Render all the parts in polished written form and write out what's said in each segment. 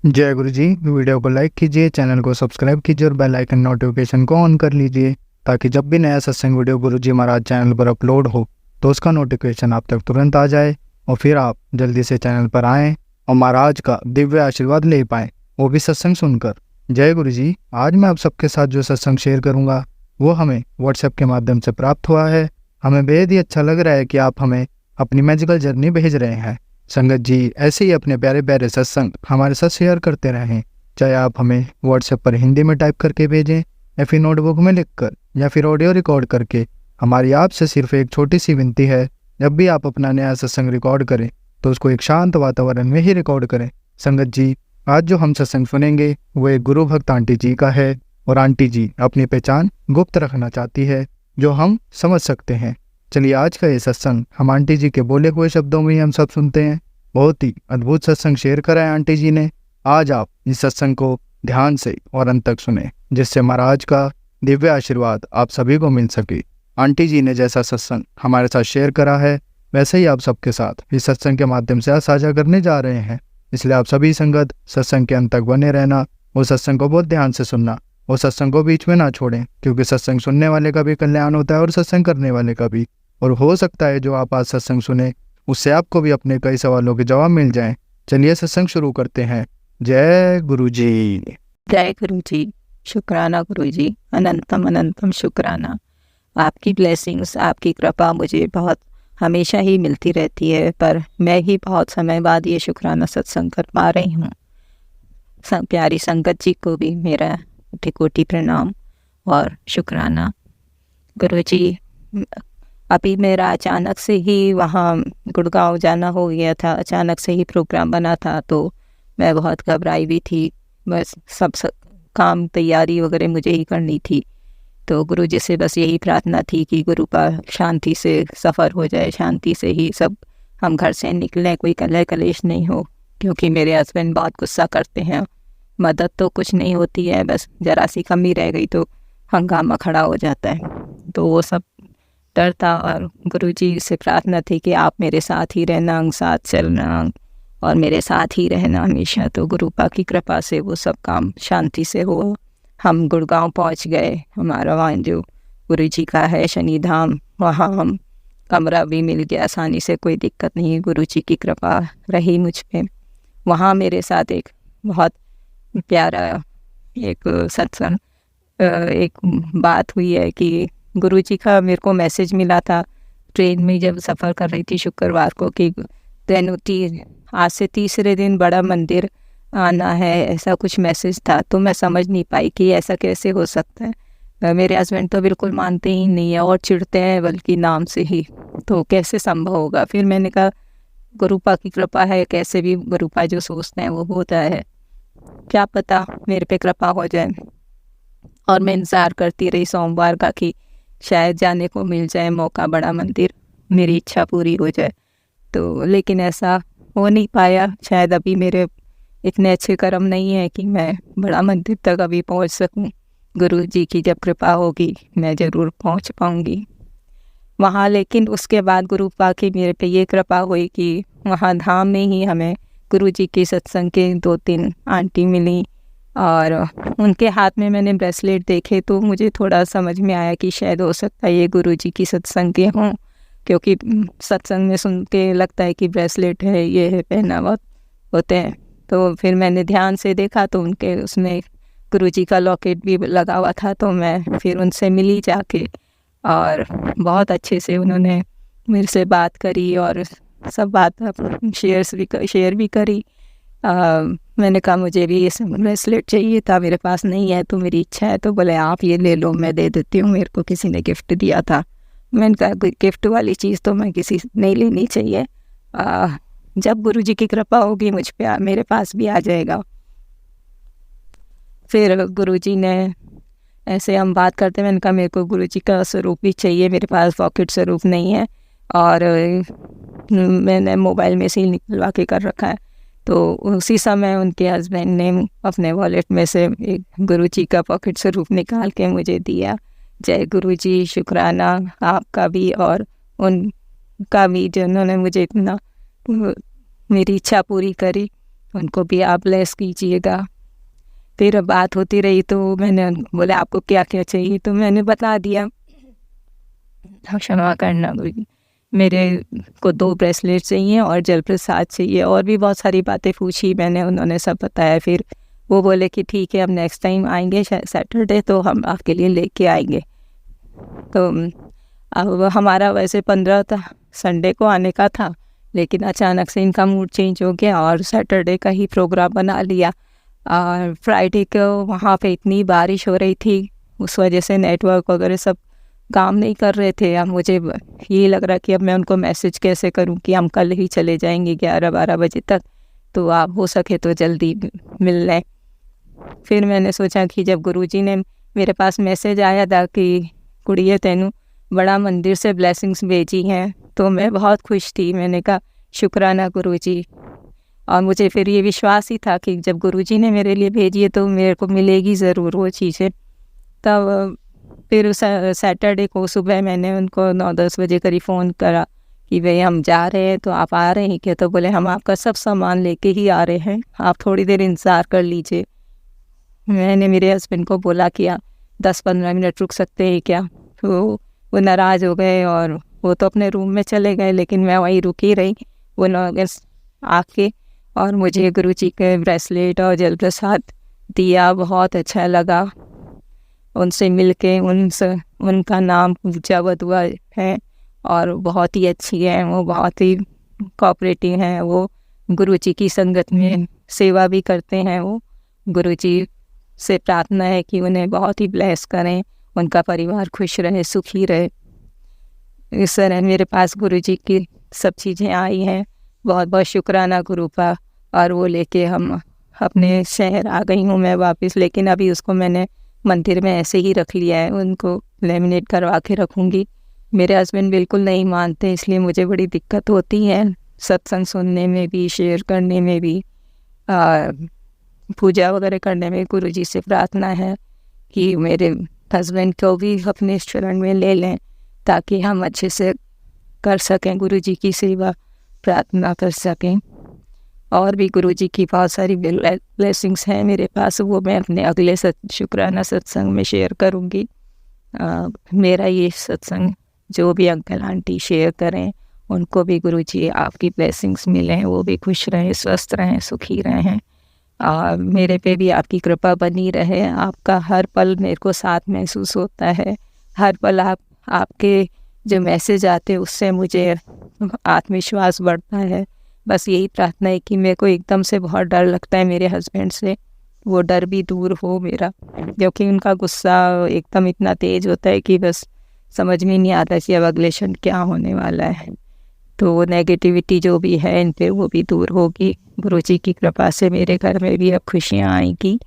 जय गुरु जी। वीडियो को लाइक कीजिए, चैनल को सब्सक्राइब कीजिए और बेल आइकन नोटिफिकेशन को ऑन कर लीजिए ताकि जब भी नया सत्संग वीडियो गुरु जी महाराज चैनल पर अपलोड हो तो उसका नोटिफिकेशन आप तक तुरंत आ जाए और फिर आप जल्दी से चैनल पर आएँ और महाराज का दिव्य आशीर्वाद ले पाएँ, वो भी सत्संग सुनकर। जय गुरु जी। आज मैं आप सबके साथ जो सत्संग शेयर करूँगा वो हमें व्हाट्सएप के माध्यम से प्राप्त हुआ है। हमें बेहद ही अच्छा लग रहा है कि आप हमें अपनी मैजिकल जर्नी भेज रहे हैं। संगत जी ऐसे ही अपने प्यारे प्यारे सत्संग हमारे साथ शेयर करते रहें, चाहे आप हमें व्हाट्सएप पर हिंदी में टाइप करके भेजें या फिर नोटबुक में लिखकर या फिर ऑडियो रिकॉर्ड करके। हमारी आपसे सिर्फ एक छोटी सी विनती है, जब भी आप अपना नया सत्संग रिकॉर्ड करें तो उसको एक शांत वातावरण में ही रिकॉर्ड करें। संगत जी आज जो हम सत्संग सुनेंगे वो एक गुरु भक्त आंटी जी का है और आंटी जी अपनी पहचान गुप्त रखना चाहती है जो हम समझ सकते हैं। चलिए आज का ये सत्संग हम आंटी जी के बोले हुए शब्दों में ही हम सब सुनते हैं। बहुत ही अद्भुत सत्संग शेयर करा है आंटी जी ने। आज आप इस सत्संग को ध्यान से और अंत तक सुने जिससे महाराज का दिव्य आशीर्वाद आप सभी को मिल सके। आंटी जी ने जैसा सत्संग हमारे साथ शेयर करा है वैसे ही आप सबके साथ इस सत्संग के माध्यम से आज साझा करने जा रहे हैं। इसलिए आप सभी संगत सत्संग के अंत तक बने रहना, वो सत्संग को बहुत ध्यान से सुनना, वो सत्संग को बीच में ना छोड़ें, क्योंकि सत्संग सुनने वाले का भी कल्याण होता है और सत्संग करने वाले का भी। और हो सकता है जो आप आज सत्संग सुने उससे आपको भी अपने कई सवालों के जवाब मिल जाएं। चलिए सत्संग शुरू करते हैं। जय गुरु जी। जय गुरु जी। शुक्राना गुरु जी, अनंतम अनंतम शुक्राना। आपकी ब्लेसिंग्स, आपकी कृपा मुझे बहुत हमेशा ही मिलती रहती है, पर मैं ही बहुत समय बाद ये शुक्राना सत्संग कर पा रही हूँ। प्यारी संगत जी को भी मेरा कोटि कोटि प्रणाम और शुक्राना। गुरु जी अभी मेरा अचानक से ही वहाँ गुड़गांव जाना हो गया था, अचानक से ही प्रोग्राम बना था, तो मैं बहुत घबराई भी थी। बस सब काम तैयारी वगैरह मुझे ही करनी थी, तो गुरु जी से बस यही प्रार्थना थी कि गुरु का शांति से सफ़र हो जाए, शांति से ही सब हम घर से निकलें, कोई कलह कलेश नहीं हो, क्योंकि मेरे हस्बैंड बहुत गुस्सा करते हैं। मदद तो कुछ नहीं होती है, बस ज़रा सी कमी रह गई तो हंगामा खड़ा हो जाता है। तो वो सब डर था और गुरु जी से प्रार्थना थी कि आप मेरे साथ ही रहना, साथ चलना और मेरे साथ ही रहना हमेशा। तो गुरु पा की कृपा से वो सब काम शांति से हुआ। हम गुड़गांव पहुंच गए। हमारा वहाँ जो गुरु जी का है शनि धाम, वहाँ हम कमरा भी मिल गया आसानी से, कोई दिक्कत नहीं। गुरु जी की कृपा रही मुझ पे। वहाँ मेरे साथ एक बहुत प्यारा एक सत्संग एक बात हुई है कि गुरु जी का मेरे को मैसेज मिला था ट्रेन में जब सफ़र कर रही थी शुक्रवार को कि आज से तीसरे दिन बड़ा मंदिर आना है, ऐसा कुछ मैसेज था। तो मैं समझ नहीं पाई कि ऐसा कैसे हो सकता है। मेरे हस्बैंड तो बिल्कुल मानते ही नहीं है और चिढ़ते हैं बल्कि नाम से ही, तो कैसे संभव होगा। फिर मैंने कहा गुरुपा की कृपा है, कैसे भी गुरुपा जो सोचते हैं वो होता है, क्या पता मेरे पे कृपा हो जाए। और मैं इंतज़ार करती रही सोमवार का कि शायद जाने को मिल जाए मौका, बड़ा मंदिर, मेरी इच्छा पूरी हो जाए। तो लेकिन ऐसा हो नहीं पाया। शायद अभी मेरे इतने अच्छे कर्म नहीं है कि मैं बड़ा मंदिर तक अभी पहुंच सकूं। गुरु जी की जब कृपा होगी मैं ज़रूर पहुंच पाऊंगी वहाँ। लेकिन उसके बाद गुरु पा की मेरे पे ये कृपा हुई कि वहाँ धाम में ही हमें गुरु जी के सत्संग के 2-3 आंटी मिली और उनके हाथ में मैंने ब्रेसलेट देखे तो मुझे थोड़ा समझ में आया कि शायद हो सकता है ये गुरु जी की सत्संग के हों, क्योंकि सत्संग में सुन के लगता है कि ब्रेसलेट है, ये है, पहनावा होते हैं। तो फिर मैंने ध्यान से देखा तो उनके उसमें गुरु जी का लॉकेट भी लगा हुआ था। तो मैं फिर उनसे मिली जाके और बहुत अच्छे से उन्होंने मेरे से बात करी और सब बात शेयर भी करी। मैंने कहा मुझे भी ये ब्रेसलेट चाहिए था, मेरे पास नहीं है, तो मेरी इच्छा है। तो बोले आप ये ले लो, मैं दे देती हूँ, मेरे को किसी ने गिफ्ट दिया था। मैंने कहा गिफ्ट वाली चीज़ तो मैं किसी से नहीं लेनी चाहिए, जब गुरु जी की कृपा होगी मुझ पे मेरे पास भी आ जाएगा। फिर गुरु जी ने ऐसे हम बात करते, मैंने कहा मेरे को गुरु जी का स्वरूप भी चाहिए, मेरे पास पॉकेट स्वरूप नहीं है और मैंने मोबाइल में से ही निकलवा के कर रखा है। तो उसी समय उनके हस्बैंड ने अपने वॉलेट में से एक गुरु जी का पॉकेट स्वरूप निकाल के मुझे दिया। जय गुरु जी, शुक्राना आपका भी और उनका भी जिन्होंने मुझे इतना मेरी इच्छा पूरी करी। उनको भी आप ब्लेस कीजिएगा। फिर बात होती रही तो मैंने बोले आपको क्या क्या चाहिए, तो मैंने बता दिया। क्षमा करना गुरुजी, मेरे को 2 ब्रेसलेट चाहिए और जल प्रसाद चाहिए, और भी बहुत सारी बातें पूछी मैंने, उन्होंने सब बताया। फिर वो बोले कि ठीक है, अब नेक्स्ट टाइम आएंगे सैटरडे तो हम आपके लिए लेके आएंगे। तो अब हमारा वैसे 15 था, संडे को आने का था, लेकिन अचानक से इनका मूड चेंज हो गया और सैटरडे का ही प्रोग्राम बना लिया। और फ्राइडे को वहाँ पे इतनी बारिश हो रही थी, उस वजह से नेटवर्क वगैरह सब काम नहीं कर रहे थे। अब मुझे ये लग रहा कि अब मैं उनको मैसेज कैसे करूं कि हम कल ही चले जाएंगे 11-12 बजे तक, तो आप हो सके तो जल्दी मिल लें। फिर मैंने सोचा कि जब गुरुजी ने मेरे पास मैसेज आया था कि कुड़िए तेनू बड़ा मंदिर से ब्लेसिंग्स भेजी हैं, तो मैं बहुत खुश थी। मैंने कहा शुक्राना गुरुजी। और मुझे फिर ये विश्वास ही था कि जब गुरुजी ने मेरे लिए भेजी है तो मेरे को मिलेगी ज़रूर वो चीज़ें। तब फिर सैटरडे को सुबह मैंने उनको 9-10 बजे करीब फ़ोन करा कि भाई हम जा रहे हैं, तो आप आ रहे हैं क्या? तो बोले हम आपका सब सामान लेके ही आ रहे हैं, आप थोड़ी देर इंतज़ार कर लीजिए। मैंने मेरे हस्बैंड को बोला कि आप 10-15 मिनट रुक सकते हैं क्या? तो वो नाराज़ हो गए और वो तो अपने रूम में चले गए, लेकिन मैं वहीं रुकी रही। वो लोग आके और मुझे गुरुजी के ब्रेसलेट और जल प्रसाद दिया, बहुत अच्छा लगा उनसे मिलके। उनका नाम पूजा बदुआ है और बहुत ही अच्छी है, वो बहुत ही कोऑपरेटिव हैं। वो गुरुजी की संगत में सेवा भी करते हैं। वो गुरुजी से प्रार्थना है कि उन्हें बहुत ही ब्लेस करें, उनका परिवार खुश रहे, सुखी रहे। इस तरह मेरे पास गुरुजी की सब चीज़ें आई हैं। बहुत बहुत शुक्राना गुरु का। और वो लेके हम अपने शहर आ गई हूँ मैं वापस, लेकिन अभी उसको मैंने मंदिर में ऐसे ही रख लिया है, उनको लेमिनेट करवा के रखूँगी। मेरे हस्बैंड बिल्कुल नहीं मानते, इसलिए मुझे बड़ी दिक्कत होती है सत्संग सुनने में भी, शेयर करने में भी, पूजा वगैरह करने में। गुरुजी से प्रार्थना है कि मेरे हस्बैंड को भी अपने शरण में ले लें ताकि हम अच्छे से कर सकें, गुरुजी की सेवा प्रार्थना कर सकें। और भी गुरुजी की बहुत सारी ब्लेसिंग्स हैं मेरे पास, वो मैं अपने अगले शुक्राना सत्संग में शेयर करूँगी। मेरा ये सत्संग जो भी अंकल आंटी शेयर करें, उनको भी गुरुजी आपकी ब्लेसिंग्स मिलें, वो भी खुश रहें, स्वस्थ रहें, सुखी रहें। मेरे पे भी आपकी कृपा बनी रहे। आपका हर पल मेरे को साथ महसूस होता है, हर पल आपके जो मैसेज आते हैं उससे मुझे आत्मविश्वास बढ़ता है। बस यही प्रार्थना है कि मेरे को एकदम से बहुत डर लगता है मेरे हस्बैंड से, वो डर भी दूर हो मेरा, क्योंकि उनका गुस्सा एकदम इतना तेज़ होता है कि बस समझ में नहीं आता कि अब अगले क्षण क्या होने वाला है। तो वो नेगेटिविटी जो भी है इन पे, वो भी दूर होगी। गुरुजी की कृपा से मेरे घर में भी अब खुशियाँ आएंगी।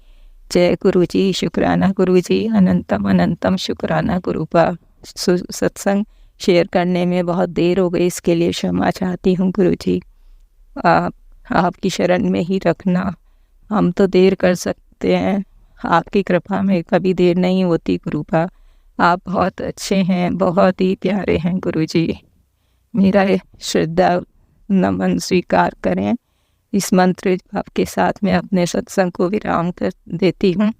जय गुरुजी, शुक्राना गुरुजी, अनंतम अनंतम शुक्राना गुरु का। सत्संग शेयर करने में बहुत देर हो गई, इसके लिए क्षमा चाहती हूँ गुरुजी। आपकी शरण में ही रखना। हम तो देर कर सकते हैं, आपकी कृपा में कभी देर नहीं होती गुरु का। आप बहुत अच्छे हैं, बहुत ही प्यारे हैं गुरुजी। मेरा श्रद्धा नमन स्वीकार करें। इस मंत्र आपके साथ मैं अपने सत्संग को विराम कर देती हूँ।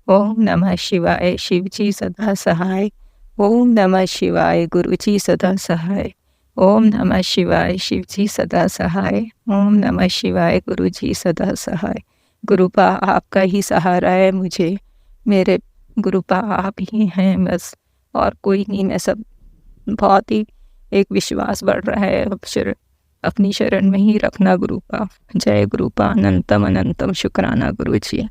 ओम नमः शिवाय, शिव जी सदा सहाय। ओम नमः शिवाय, गुरु जी सदा सहाय। ओम नमः शिवाय, शिव जी सदा सहाय। ओम नमः शिवाय, गुरु जी सदा सहाय। गुरुपा आपका ही सहारा है मुझे, मेरे गुरुपा आप ही हैं बस, और कोई नहीं। मैं सब बहुत ही एक विश्वास बढ़ रहा है, अपनी शरण में ही रखना गुरुपा। जय गुरुपा, अनंतम अनंतम शुक्राना गुरु जी।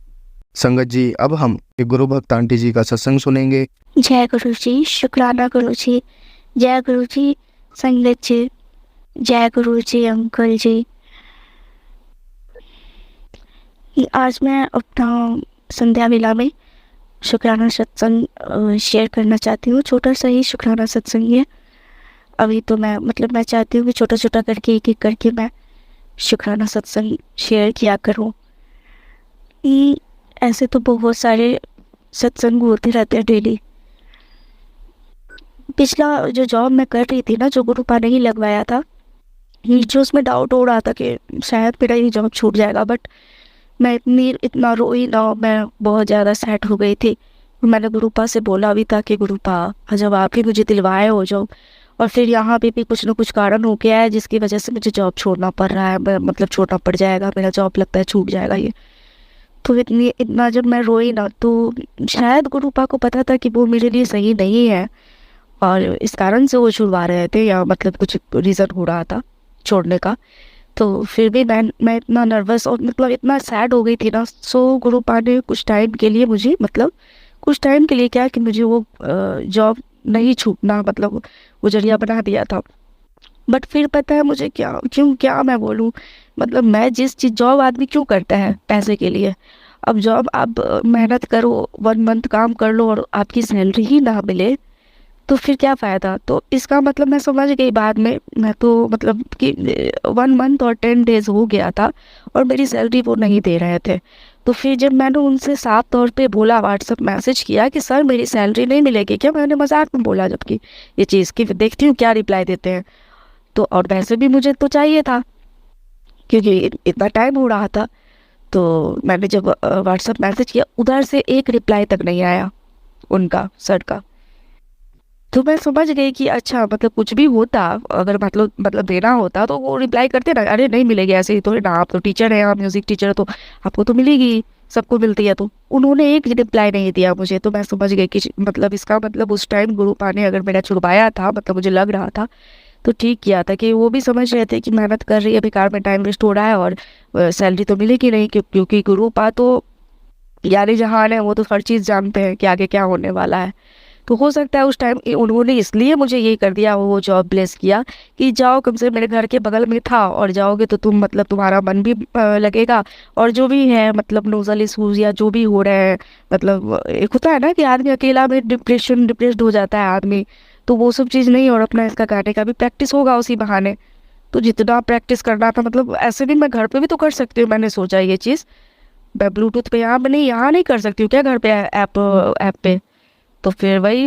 संगत जी, अब हम एक गुरु भक्त आंटी जी का सत्संग सुनेंगे। जय गुरु जी, शुक्राना गुरु जी। जय गुरु जी संगत जी, जय गुरु जी अंकल जी। आज मैं अपना संध्या वेला में शुक्राना सत्संग शेयर करना चाहती हूँ। छोटा सा ही शुक्राना सत्संग है। अभी तो मैं चाहती हूँ कि छोटा छोटा करके एक एक करके मैं शुक्राना सत्संग शेयर किया करूँ। ऐसे तो बहुत सारे सत्संग होते रहते हैं डेली। पिछला जो जॉब मैं कर रही थी ना, जो गुरुपा ने ही लगवाया था, मुझे उसमें डाउट हो रहा था कि शायद मेरा ये जॉब छूट जाएगा, बट मैं इतना रोई ना, मैं बहुत ज़्यादा सैड हो गई थी। मैंने गुरुपा से बोला भी था कि गुरुपा, जब आप ही मुझे दिलवाए हो जॉब, और फिर यहाँ पे भी कुछ ना कुछ कारण हो गया है जिसकी वजह से मुझे जॉब छोड़ना पड़ रहा है, मतलब छोड़ना पड़ जाएगा, मेरा जॉब लगता है छूट जाएगा ये। तो इतना जब मैं रोई ना, तो शायद गुरुपा को पता था कि वो मेरे लिए सही नहीं है, और इस कारण से वो छुड़वा रहे थे, या मतलब कुछ रीज़न हो रहा था छोड़ने का। तो फिर भी मैं इतना नर्वस और मतलब इतना सैड हो गई थी ना, सो गुरुपा ने कुछ टाइम के लिए मुझे, मतलब कुछ टाइम के लिए क्या कि मुझे वो जॉब नहीं छूटना, मतलब वो जरिया बना दिया था। बट फिर पता है मुझे क्या मैं बोलूँ, मतलब मैं जिस चीज़, जॉब आदमी क्यों करता है पैसे के लिए। अब जॉब आप मेहनत करो, 1 मंथ काम कर लो और आपकी सैलरी ही ना मिले, तो फिर क्या फ़ायदा। तो इसका मतलब मैं समझ गई बाद में, मैं तो मतलब कि 1 मंथ और 10 डेज हो गया था और मेरी सैलरी वो नहीं दे रहे थे। तो फिर जब मैंने उनसे साफ तौर पे बोला, व्हाट्सएप मैसेज किया कि सर मेरी सैलरी नहीं मिलेगी क्या, मैंने मजाक में बोला जबकि ये चीज़ कि देखती हूँ क्या रिप्लाई देते हैं। तो और वैसे भी मुझे तो चाहिए था क्योंकि इतना टाइम हो रहा था। तो मैंने जब व्हाट्सएप मैसेज किया, उधर से एक रिप्लाई तक नहीं आया उनका, सर का। तो मैं समझ गई कि अच्छा, मतलब कुछ भी होता, अगर मतलब देना होता तो वो रिप्लाई करते ना, अरे नहीं मिलेगी ऐसे ही तो ना, आप तो टीचर हैं, आप म्यूजिक टीचर है तो आपको तो मिलेगी, सबको मिलती है। तो उन्होंने एक रिप्लाई नहीं दिया मुझे। तो मैं समझ गई कि मतलब इसका मतलब उस टाइम गुरुपा ने अगर मेरा छुड़वाया था, मतलब मुझे लग रहा था, तो ठीक किया था कि वो भी समझ रहे थे कि मेहनत कर रही है, बेकार में टाइम वेस्ट हो रहा है और सैलरी तो मिलेगी नहीं, क्योंकि गुरुपा तो यानी जहान है, वो तो हर चीज़ जानते हैं कि आगे क्या होने वाला है। तो हो सकता है उस टाइम उन्होंने इसलिए मुझे ये कर दिया, वो जॉब प्लेस किया कि जाओ, कम से मेरे घर के बगल में था और जाओगे तो तुम मतलब तुम्हारा मन भी लगेगा, और जो भी है मतलब नोजल इशूज या जो भी हो रहे हैं, मतलब एक होता है ना कि आदमी अकेला में डिप्रेस्ड हो जाता है आदमी, तो वो सब चीज़ नहीं, और अपना इसका गाने का भी प्रैक्टिस होगा उसी बहाने। तो जितना प्रैक्टिस करना था, मतलब ऐसे भी मैं घर पे भी तो कर सकती हूँ, मैंने सोचा ये चीज़ मैं ब्लूटूथ पे यहाँ नहीं कर सकती हूँ क्या घर पे, ऐप पे। तो फिर वही,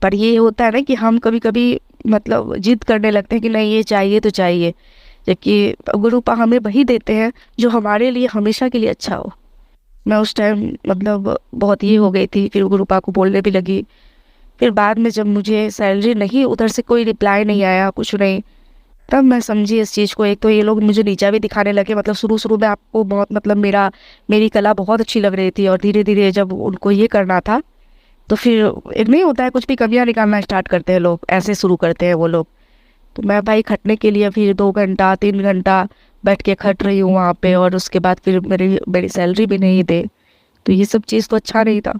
पर ये होता है ना कि हम कभी कभी मतलब जिद करने लगते हैं कि नहीं ये चाहिए तो चाहिए, जबकि गुरुपा हमें वही देते हैं जो हमारे लिए हमेशा के लिए अच्छा हो। मैं उस टाइम मतलब बहुत ये हो गई थी, फिर गुरुपा को बोलने भी लगी। फिर बाद में जब मुझे सैलरी नहीं, उधर से कोई रिप्लाई नहीं आया, कुछ नहीं, तब मैं समझी इस चीज़ को। एक तो ये लोग मुझे नीचा भी दिखाने लगे, मतलब शुरू शुरू में आपको बहुत, मतलब मेरी कला बहुत अच्छी लग रही थी, और धीरे धीरे जब उनको ये करना था तो फिर एक नहीं होता है, कुछ भी कमियां निकालना स्टार्ट करते हैं लोग, ऐसे शुरू करते हैं वो लोग। तो मैं भाई खटने के लिए फिर 2 घंटा 3 घंटा बैठ के खट रही हूँ वहाँ पे, और उसके बाद फिर मेरी मेरी सैलरी भी नहीं दे। तो ये सब चीज़ तो अच्छा नहीं था।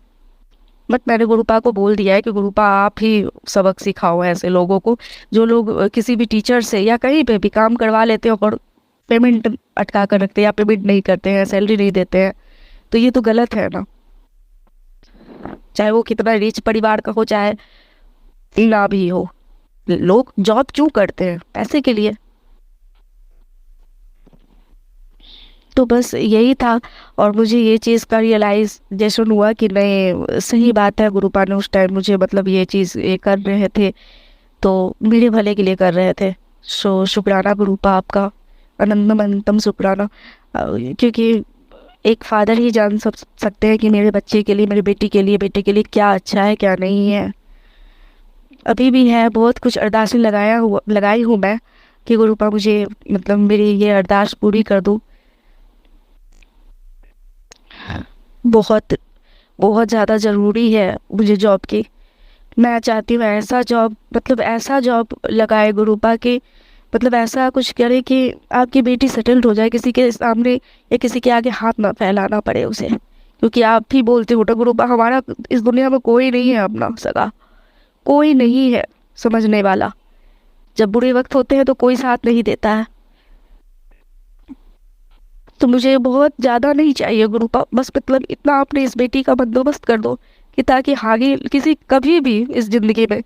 बट मैंने गुरुपा को बोल दिया है कि गुरुपा आप ही सबक सिखाओ ऐसे लोगों को, जो लोग किसी भी टीचर से या कहीं पे भी काम करवा लेते हैं और पेमेंट अटका कर रखते हैं या पेमेंट नहीं करते हैं, सैलरी नहीं देते हैं, तो ये तो गलत है ना। चाहे वो कितना रिच परिवार का हो, चाहे ना भी हो, लोग जॉब क्यों करते हैं, पैसे के लिए। तो बस यही था। और मुझे ये चीज़ का रियलाइज जैसे हुआ कि नहीं, सही बात है, गुरुपा ने उस टाइम मुझे मतलब ये चीज़ ये कर रहे थे तो मेरे भले के लिए कर रहे थे। सो शुक्राना गुरुपा आपका, अनंतम अनंतम शुक्राना। क्योंकि एक फादर ही जान सकते हैं कि मेरे बच्चे के लिए, मेरी बेटे के लिए क्या अच्छा है क्या नहीं है। अभी भी है, बहुत कुछ अरदासें लगाई हूँ मैं कि गुरुपा मुझे मतलब मेरी ये अरदास पूरी कर दो। बहुत बहुत ज़्यादा ज़रूरी है मुझे जॉब की। मैं चाहती हूँ ऐसा जॉब, मतलब ऐसा जॉब लगाए गुरुपा के, मतलब ऐसा कुछ करे कि आपकी बेटी सेटल्ड हो जाए, किसी के सामने या किसी के आगे हाथ ना फैलाना पड़े उसे। क्योंकि आप भी बोलते हो गुरुपा, हमारा इस दुनिया में कोई नहीं है अपना सगा, कोई नहीं है समझने वाला। जब बुरे वक्त होते हैं तो कोई साथ नहीं देता है। तो मुझे बहुत ज़्यादा नहीं चाहिए गुरुपा, बस मतलब इतना आपने इस बेटी का बंदोबस्त कर दो कि ताकि आगे किसी कभी भी इस ज़िंदगी में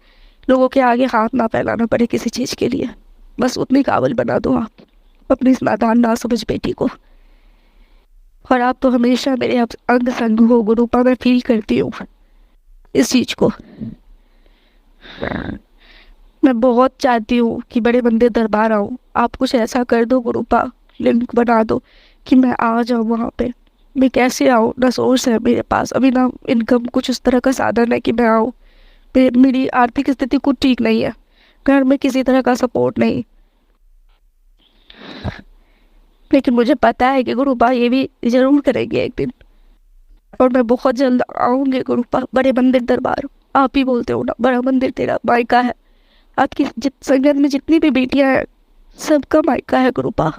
लोगों के आगे हाथ ना फैलाना पड़े किसी चीज़ के लिए। बस उतनी काबिल बना दो आप अपनी इस नादान ना समझ बेटी को। और आप तो हमेशा मेरे अंग संग हो गुरुपा, मैं फील करती हूँ इस चीज़ को। मैं बहुत चाहती हूँ कि बड़े मंदिर दरबार आऊँ। आप कुछ ऐसा कर दो गुरुपा, लिंक बना दो कि मैं आ जाऊँ वहाँ पे। मैं कैसे आऊँ, ना सोर्स है मेरे पास अभी, ना इनकम कुछ उस तरह का साधन है कि मैं आऊँ। मेरी आर्थिक स्थिति कुछ ठीक नहीं है, घर में किसी तरह का सपोर्ट नहीं। लेकिन मुझे पता है कि गुरुपा ये भी जरूर करेंगे एक दिन, और मैं बहुत जल्द आऊंगी गुरुपा बड़े मंदिर दरबार। आप ही बोलते हो ना, बड़ा मंदिर तेरा मायका है। आपकी संगत में जितनी भी बेटियां हैं सबका मायका है गुरुपा।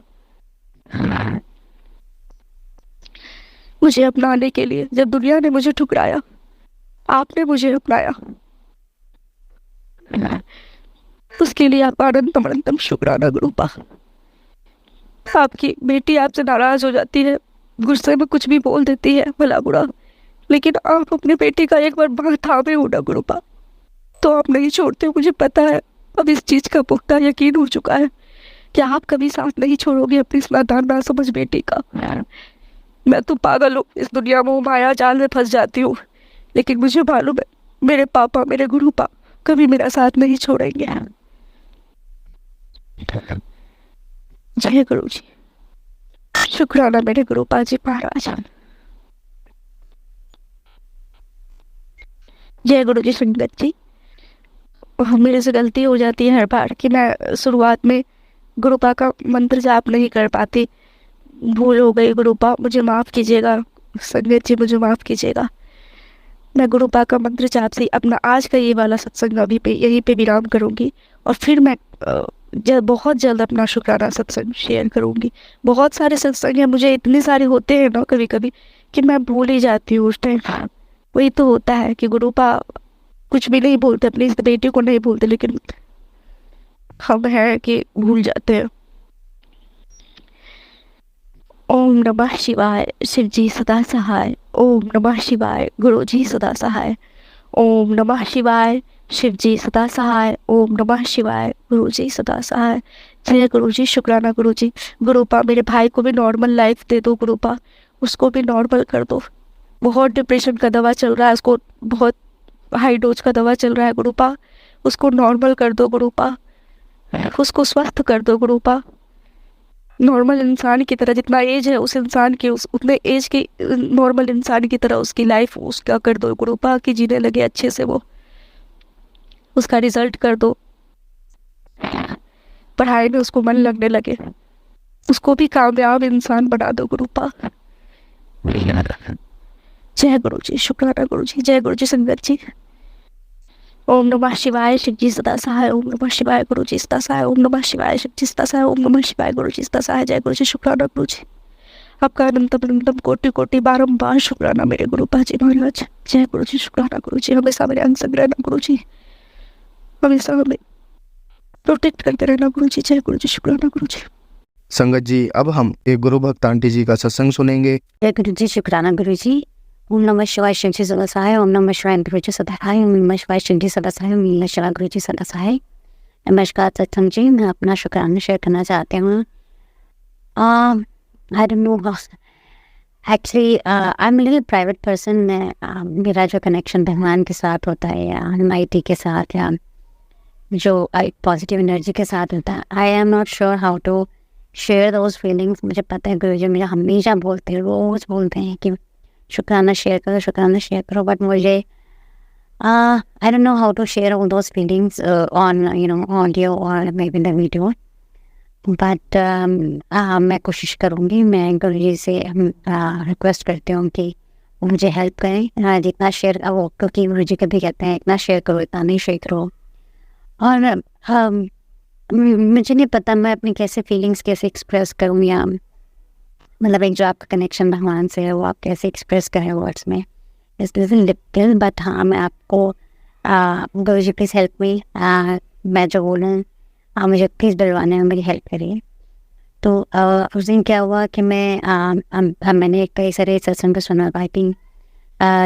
मुझे अपनाने के लिए जब दुनिया ने मुझे ठुकराया, आपने मुझे अपनाया, उसके लिए आपका अनंतम अनंतम शुक्राना गुरुपा। आपकी बेटी आपसे नाराज हो जाती है, गुस्से में कुछ भी बोल देती है भला बुरा, लेकिन आप अपनी बेटी का एक बार बात थामे हो ना गुरुपा, तो आप नहीं छोड़ते। मुझे पता है, अब इस चीज का पुख्ता यकीन हो चुका है कि आप कभी साथ नहीं छोड़ोगे अपनी इस नादान ना समझ बेटी का। मैं तो पागल हूँ, इस दुनिया में माया जाल में फंस जाती हूँ, लेकिन मुझे मालूम है मेरे पापा, मेरे गुरुपा कभी मेरा साथ नहीं छोड़ेंगे। जय गुरु जी, शुक्राना मेरे गुरुपा जी महाराज। जय गुरु जी संगत जी। मेरे से गलती हो जाती है हर बार कि मैं शुरुआत में गुरुपा का मंत्र जाप नहीं कर पाती। भूल हो गई गुरुपा, मुझे माफ़ कीजिएगा। संगत जी मुझे माफ़ कीजिएगा। मैं गुरुपा का मंत्र जाप से अपना आज का ये वाला सत्संग अभी पे यहीं पे विराम करूँगी, और फिर मैं बहुत जल्द अपना शुक्राना सत्संग शेयर करूँगी। बहुत सारे सत्संग हैं, मुझे इतने सारे होते हैं ना कभी कभी कि मैं भूल ही जाती हूँ उस टाइम। वही तो होता है कि गुरुपा कुछ भी नहीं बोलते, अपनी इस बेटी को नहीं बोलते, लेकिन हम हैं कि भूल जाते हैं। ओम नमः शिवाय, शिव जी सदा सहाय। ओम नमः शिवाय, गुरु जी सदा सहाय। ओम नमः शिवाय, शिव जी सदा सहाय। ओम नमः शिवाय, गुरु जी सदा सहाय। जय गुरु जी, शुक्राना गुरु जी। गुरुपा मेरे भाई को भी नॉर्मल लाइफ दे दो गुरुपा, उसको भी नॉर्मल कर दो। बहुत डिप्रेशन का दवा चल रहा है उसको, बहुत हाई डोज का दवा चल रहा है गुरुपा, उसको नॉर्मल कर दो गुरुपा, उसको स्वस्थ कर दो गुरुपा। नॉर्मल इंसान की तरह, जितना एज है उस इंसान की, उस उतने एज के नॉर्मल इंसान की तरह उसकी लाइफ उसका कर दो गुरुपा, कि जीने लगे अच्छे से, वो उसका रिजल्ट कर दो, पढ़ाई में उसको मन लगने लगे, उसको भी कामयाब इंसान बना दो गुरुपा। जय गुरु जी, शुक्राना गुरु जी। जय गुरु जी संगत जी। ओम नमः शिवाय, शिव जी सदा सहाय। ओम नमः शिवाय, गुरु जी सदा सहाय। ओम नमः शिवाय, शिव जी सदा सहाय। ओम नमः शिवाय, गुरु जी सदा सहाय। जय गुरु जी, शुक्राना गुरु जी। आपका अनंतम अनंतम कोटि कोटि बारंबार शुक्राना मेरे गुरुपा जी महाराज। जय गुरु जी, शुक्राना गुरु जी। हमेशा मेरे अंग संग रहना गुरु जी, हमेशा हमें प्रोटेक्ट करते रहना गुरु जी। जय गुरु जी, शुक्राना गुरु जी। संगत जी, अब हम एक गुरु भक्त आंटी जी का सत्संग सुनेंगे। जय गुरु जी, शुक्राना गुरु जी। ओम नमः शिवाय, शिव जी सदा सहाय। ओम नमः शिवाय, गुरु जी सदा सहाय। ओम नमः शिवाय, शिव जी सदा सहाय। ओम नमः शिवाय, गुरु जी सदा सहाय। नमस्कार सत्संग जी, मैं अपना शुक्राना शेयर करना चाहती हूँ। आई don't no actually I am little private person. मेरा जो कनेक्शन भगवान के साथ होता है या अलमाइटी के साथ या जो पॉजिटिव एनर्जी के साथ होता है, I am not sure how to share those feelings. मुझे पता है गुरु जी मुझे हमेशा बोलते हैं, रोज़ बोलते हैं कि शुक्राना शेयर करो, शुक्राना शेयर करो, बट मुझे I don't know how to share all those feelings on audio और maybe the video, but मैं कोशिश करूँगी। मैं गुरु जी से रिक्वेस्ट करती हूँ कि वो मुझे हेल्प करें जितना शेयर, वो क्योंकि गुरु जी कभी कहते हैं इतना शेयर करो इतना नहीं शेयर करो। और मुझे नहीं पता मैं अपनी कैसे फीलिंग्स कैसे एक्सप्रेस करूँ, या मतलब एक जो आपका कनेक्शन भगवान से है वो आप कैसे एक्सप्रेस करें वर्ड्स में, इस लिटिल। बट हाँ, मैं आपको गुरु जी प्लीज़ हेल्प मी, मैं जो बोलूँ आप मुझे प्लीज़ बुलवाने में मेरी हेल्प करिए। तो उस दिन क्या हुआ कि मैंने कई सारे सत्संग सुना। आई थिंक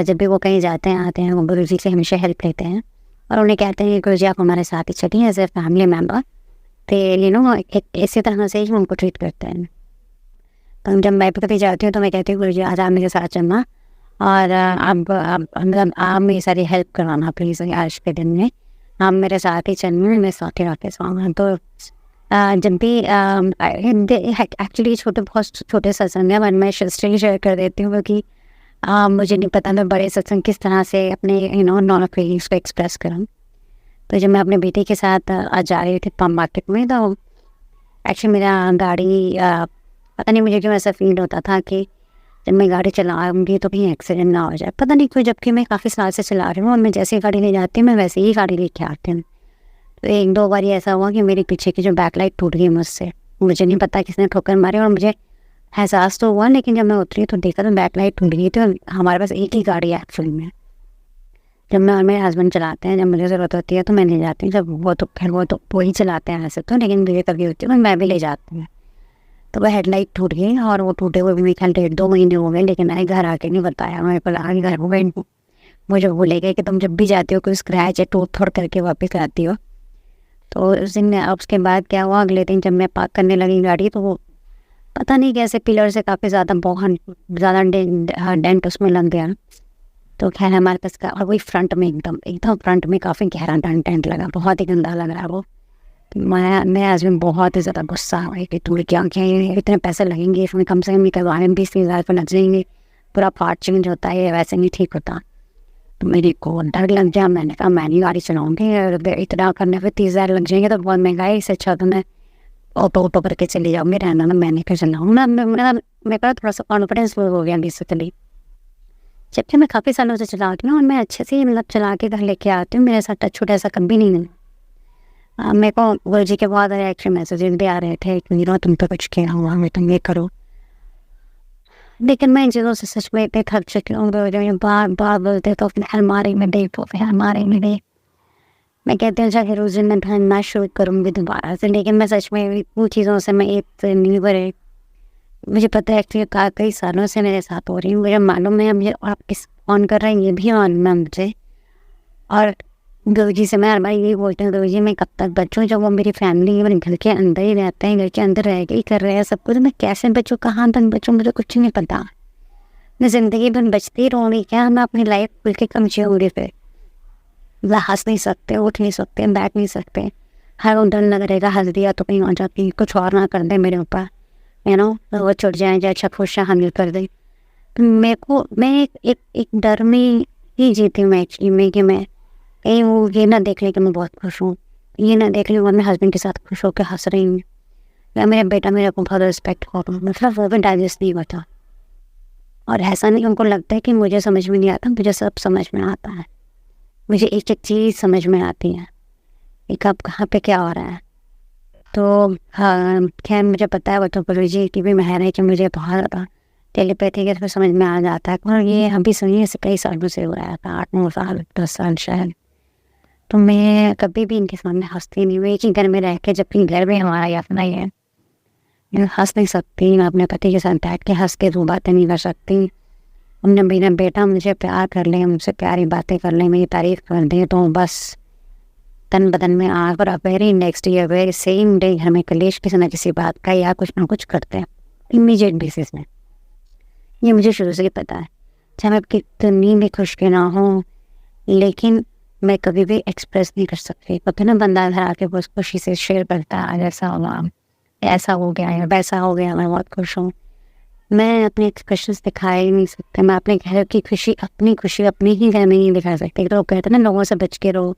जब भी वो कहीं जाते हैं आते हैं वो गुरु जी से हमेशा हेल्प लेते हैं और उन्हें कहते हैं गुरु जी आप हमारे साथ ही चलिए एज ए फैमिली मेम्बर। तो इसी तरह से ही उनको ट्रीट करते हैं। तो जब मैं कभी जाती हूँ तो मैं कहती हूँ गुरु जी आज आप मेरे साथ चलना और आप मेरी सारी हेल्प करवाना प्लीज़ आज के दिन में, आप मेरे साथ ही चलना, मैं साथ ही राकेश आऊँगा। तो जब भी एक्चुअली छोटे बहुत छोटे सत्संग हैं, मैं स्टिल शेयर कर देती हूँ क्योंकि मुझे नहीं पता मैं बड़े सत्संग किस तरह से अपने नॉन फीलिंग्स को एक्सप्रेस करूँ। तो जब मैं अपने बेटे के साथ आज जा रही थी पम्प मार्केट में, तो एक्चुअली मेरा गाड़ी पता नहीं मुझे क्यों ऐसा फील होता था कि जब मैं गाड़ी चलाऊँगी तो कहीं एक्सीडेंट ना हो जाए, पता नहीं क्यों, जबकि मैं काफ़ी साल से चला रही हूँ और मैं जैसे ही गाड़ी ले जाती हूँ मैं वैसे ही गाड़ी लेके आती हूँ। तो 1-2 बार ऐसा हुआ कि मेरे पीछे की जो बैक लाइट टूट गई मुझसे, मुझे नहीं पता किसने ठोकर मारी और मुझे एहसास तो हुआ, लेकिन जब मैं उतरी तो देखा तो बैक लाइट टूट गई थी। और हमारे पास एक ही गाड़ी है एक्चुअली में, जब मैं और मेरे हस्बैंड चलाते हैं, जब मुझे ज़रूरत होती है तो मैं ले जाती हूँ, जब वो तो खैर वो ही चलाते हैं ऐसे तो, लेकिन मुझे कभी होती है तो मैं भी ले जाती हूँ। तो वह हेडलाइट टूट गई और वो टूटे हुए भी मेरे ख्याल 1.5-2 महीने हो गए, लेकिन मैंने घर आके नहीं बताया। मेरे को लगा कि घर में मुझे बोले गए कि तुम जब भी जाती हो कोई स्क्रैच है टूट थोड़ करके वापस आती हो। तो उस दिन उसके बाद क्या हुआ, अगले दिन जब मैं पार्क करने लगी गाड़ी तो वो पता नहीं कैसे पिलर से काफ़ी ज़्यादा बहुत ज़्यादा डेंट उसमें लग गया। तो खैर हमारे पास का, और वही फ्रंट में एकदम फ्रंट में काफ़ी गहरा डेंट लगा, बहुत ही गंदा लग रहा है वो। मैं आज में बहुत ही ज़्यादा गुस्सा हुआ कि तू क्या इतने पैसे लगेंगे इसमें, कम से कम निकलवाने में 20-30 हज़ार लग जाएंगे, पूरा पार्ट चेंज होता है, वैसे नहीं ठीक होता। तो मेरे को डर लग गया, मैंने कहा मैं नहीं गाड़ी चलाऊँगी, और इतना करने पर 30 हज़ार लग जाएंगे तो बहुत महंगा है, इससे अच्छा तो मैं ऑटो करके चली जाऊँगी, रहना ना मैंने क्या चलाऊँ ना। मेरे पास थोड़ा सा कॉन्फिडेंस हो गया बेसिकली, जबकि मैं काफ़ी सालों से चलाती हूँ और मैं अच्छे से मतलब चला के घर लेके आती हूँ, मेरे साथ टच छूट ऐसा कभी नहीं है। मेरे को गुरु जी के बहुत सारे एक्शन मैसेजेस भी आ रहे थे कि तुम पे कुछ किया हुआ है, तुम ये करो, लेकिन मैं इन चीज़ों से सच में इतने थक चुकी हूँ। बार बार बोलते तो फिर हमारे में दे, तो फिर हमारे में दे। मैं कहती हूँ चाहे रोज़ मैं ढूंढना शुरू करूँगी दोबारा से, लेकिन मैं सच में वो चीज़ों से मैं एक नहीं भरे। मुझे पता है एक्चुअली कई सालों से मेरे साथ हो रही हूँ, मुझे मालूम है मुझे आप किस ऑन कर रहे हैं ये भी मालूम है मुझे। और गुरु जी से मैं हर बार यही बोलती हूँ, गुरु जी मैं कब तक बचूँ, जब वो मेरी फैमिली मेरे घर के अंदर ही रहते हैं, घर के अंदर रह के ही कर रहे हैं सब कुछ, मैं कैसे बचूँ, कहाँ तक बचूँ, मुझे कुछ नहीं पता। मैं ज़िंदगी भर बचती रहूँगी क्या, मैं अपनी लाइफ खुल के कम जीऊँगी, फिर हंस नहीं सकते, उठ नहीं सकते, बैठ नहीं सकते, हर डर लग रहेगा हंस दिया तो कहीं हो जाती, कुछ और ना कर दे मेरे ऊपर, वो छुट जाए, अच्छा खुश हामिल कर दे। मेरे को मैं एक डर में ही जीती हूँ एक्चुअली में, कि मैं कहीं वो ये ना देख ले कि मैं बहुत खुश हूँ, ये ना देख ले वो अपने हस्बैंड के साथ खुश होकर हंस रही हूँ, या मेरा बेटा मेरे को बहुत रिस्पेक्ट कर, मतलब वो भी डाइजेस्ट नहीं होता। और ऐसा नहीं, उनको लगता है कि मुझे समझ में नहीं आता, मुझे सब समझ में आता है, मुझे एक एक चीज़ समझ में आती है कि कब कहाँ पे क्या हो रहा है। तो हाँ खैर मुझे पता है वो तो गुरु जी की भी मेहर है कि मुझे बहुत ज़्यादा टेलीपैथी के थ्रू समझ में आ जाता है, और ये अभी सुनिए से कई सालों से हो रहा था, 8-9 साल 10 साल शायद। तो मैं कभी भी इनके सामने हंसती नहीं हूँ, एक ही घर में रह के, जबकि घर में हमारा ये अपना ही है, मैं हंस नहीं सकती, मैं अपने पति के साथ बैठ के हंस के 2 बातें नहीं कर सकती। हमने मेरा बेटा मुझे प्यार कर ले, मुझसे प्यारी बातें कर ले, मेरी तारीफ़ कर दे, तो बस तन बदन में आग, और very next year very same day घर में कलेश किसी न किसी बात का या कुछ ना कुछ करते हैं इमीडिएट बेसिस में। ये मुझे शुरू से ही पता है, चाहे मैं कितनी भी खुश के ना हूँ, लेकिन मैं कभी भी एक्सप्रेस नहीं कर सकती। कभी ना बंदा घर आके बस खुशी से शेयर करता है, ऐसा हुआ, ऐसा हो गया या वैसा हो गया, मैं बहुत खुश हूँ। मैं अपने एक्सप्रेशंस दिखा ही नहीं सकते, मैं अपने घर की खुशी अपनी ही घर में नहीं दिखा सकती। तो कहते हैं ना लोगों से बच के रहो,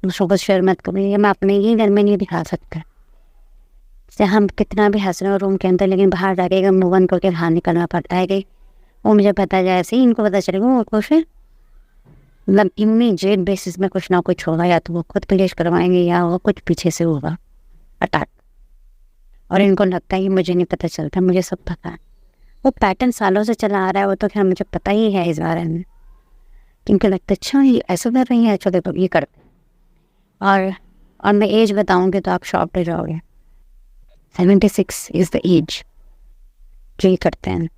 दूसरों को शेयर मत करो, ये मैं अपने ही घर में नहीं दिखा सकता। चाहे हम कितना भी हंस रहे हो रूम के अंदर, लेकिन बाहर जाके मूव ऑन करके बाहर निकलना पड़ता है कि वो मुझे पता है, जैसे ही इनको पता चलेगा वो खुश है, मतलब इमीडिएट बेसिस में कुछ ना कुछ होगा, या तो वो खुद क्लेश करवाएंगे या वो कुछ पीछे से होगा अटैक। और इनको लगता है कि मुझे नहीं पता चलता, मुझे सब पता है। वो पैटर्न सालों से चला आ रहा है, वो तो खैर मुझे पता ही है इस बारे में, क्योंकि लगता है अच्छा ये ऐसा कर रही है, अच्छा देखो ये करते। और मैं एज बताऊंगी तो आप शॉक्ड हो जाओगे, 76 इज़ द एज जो ये करते हैं।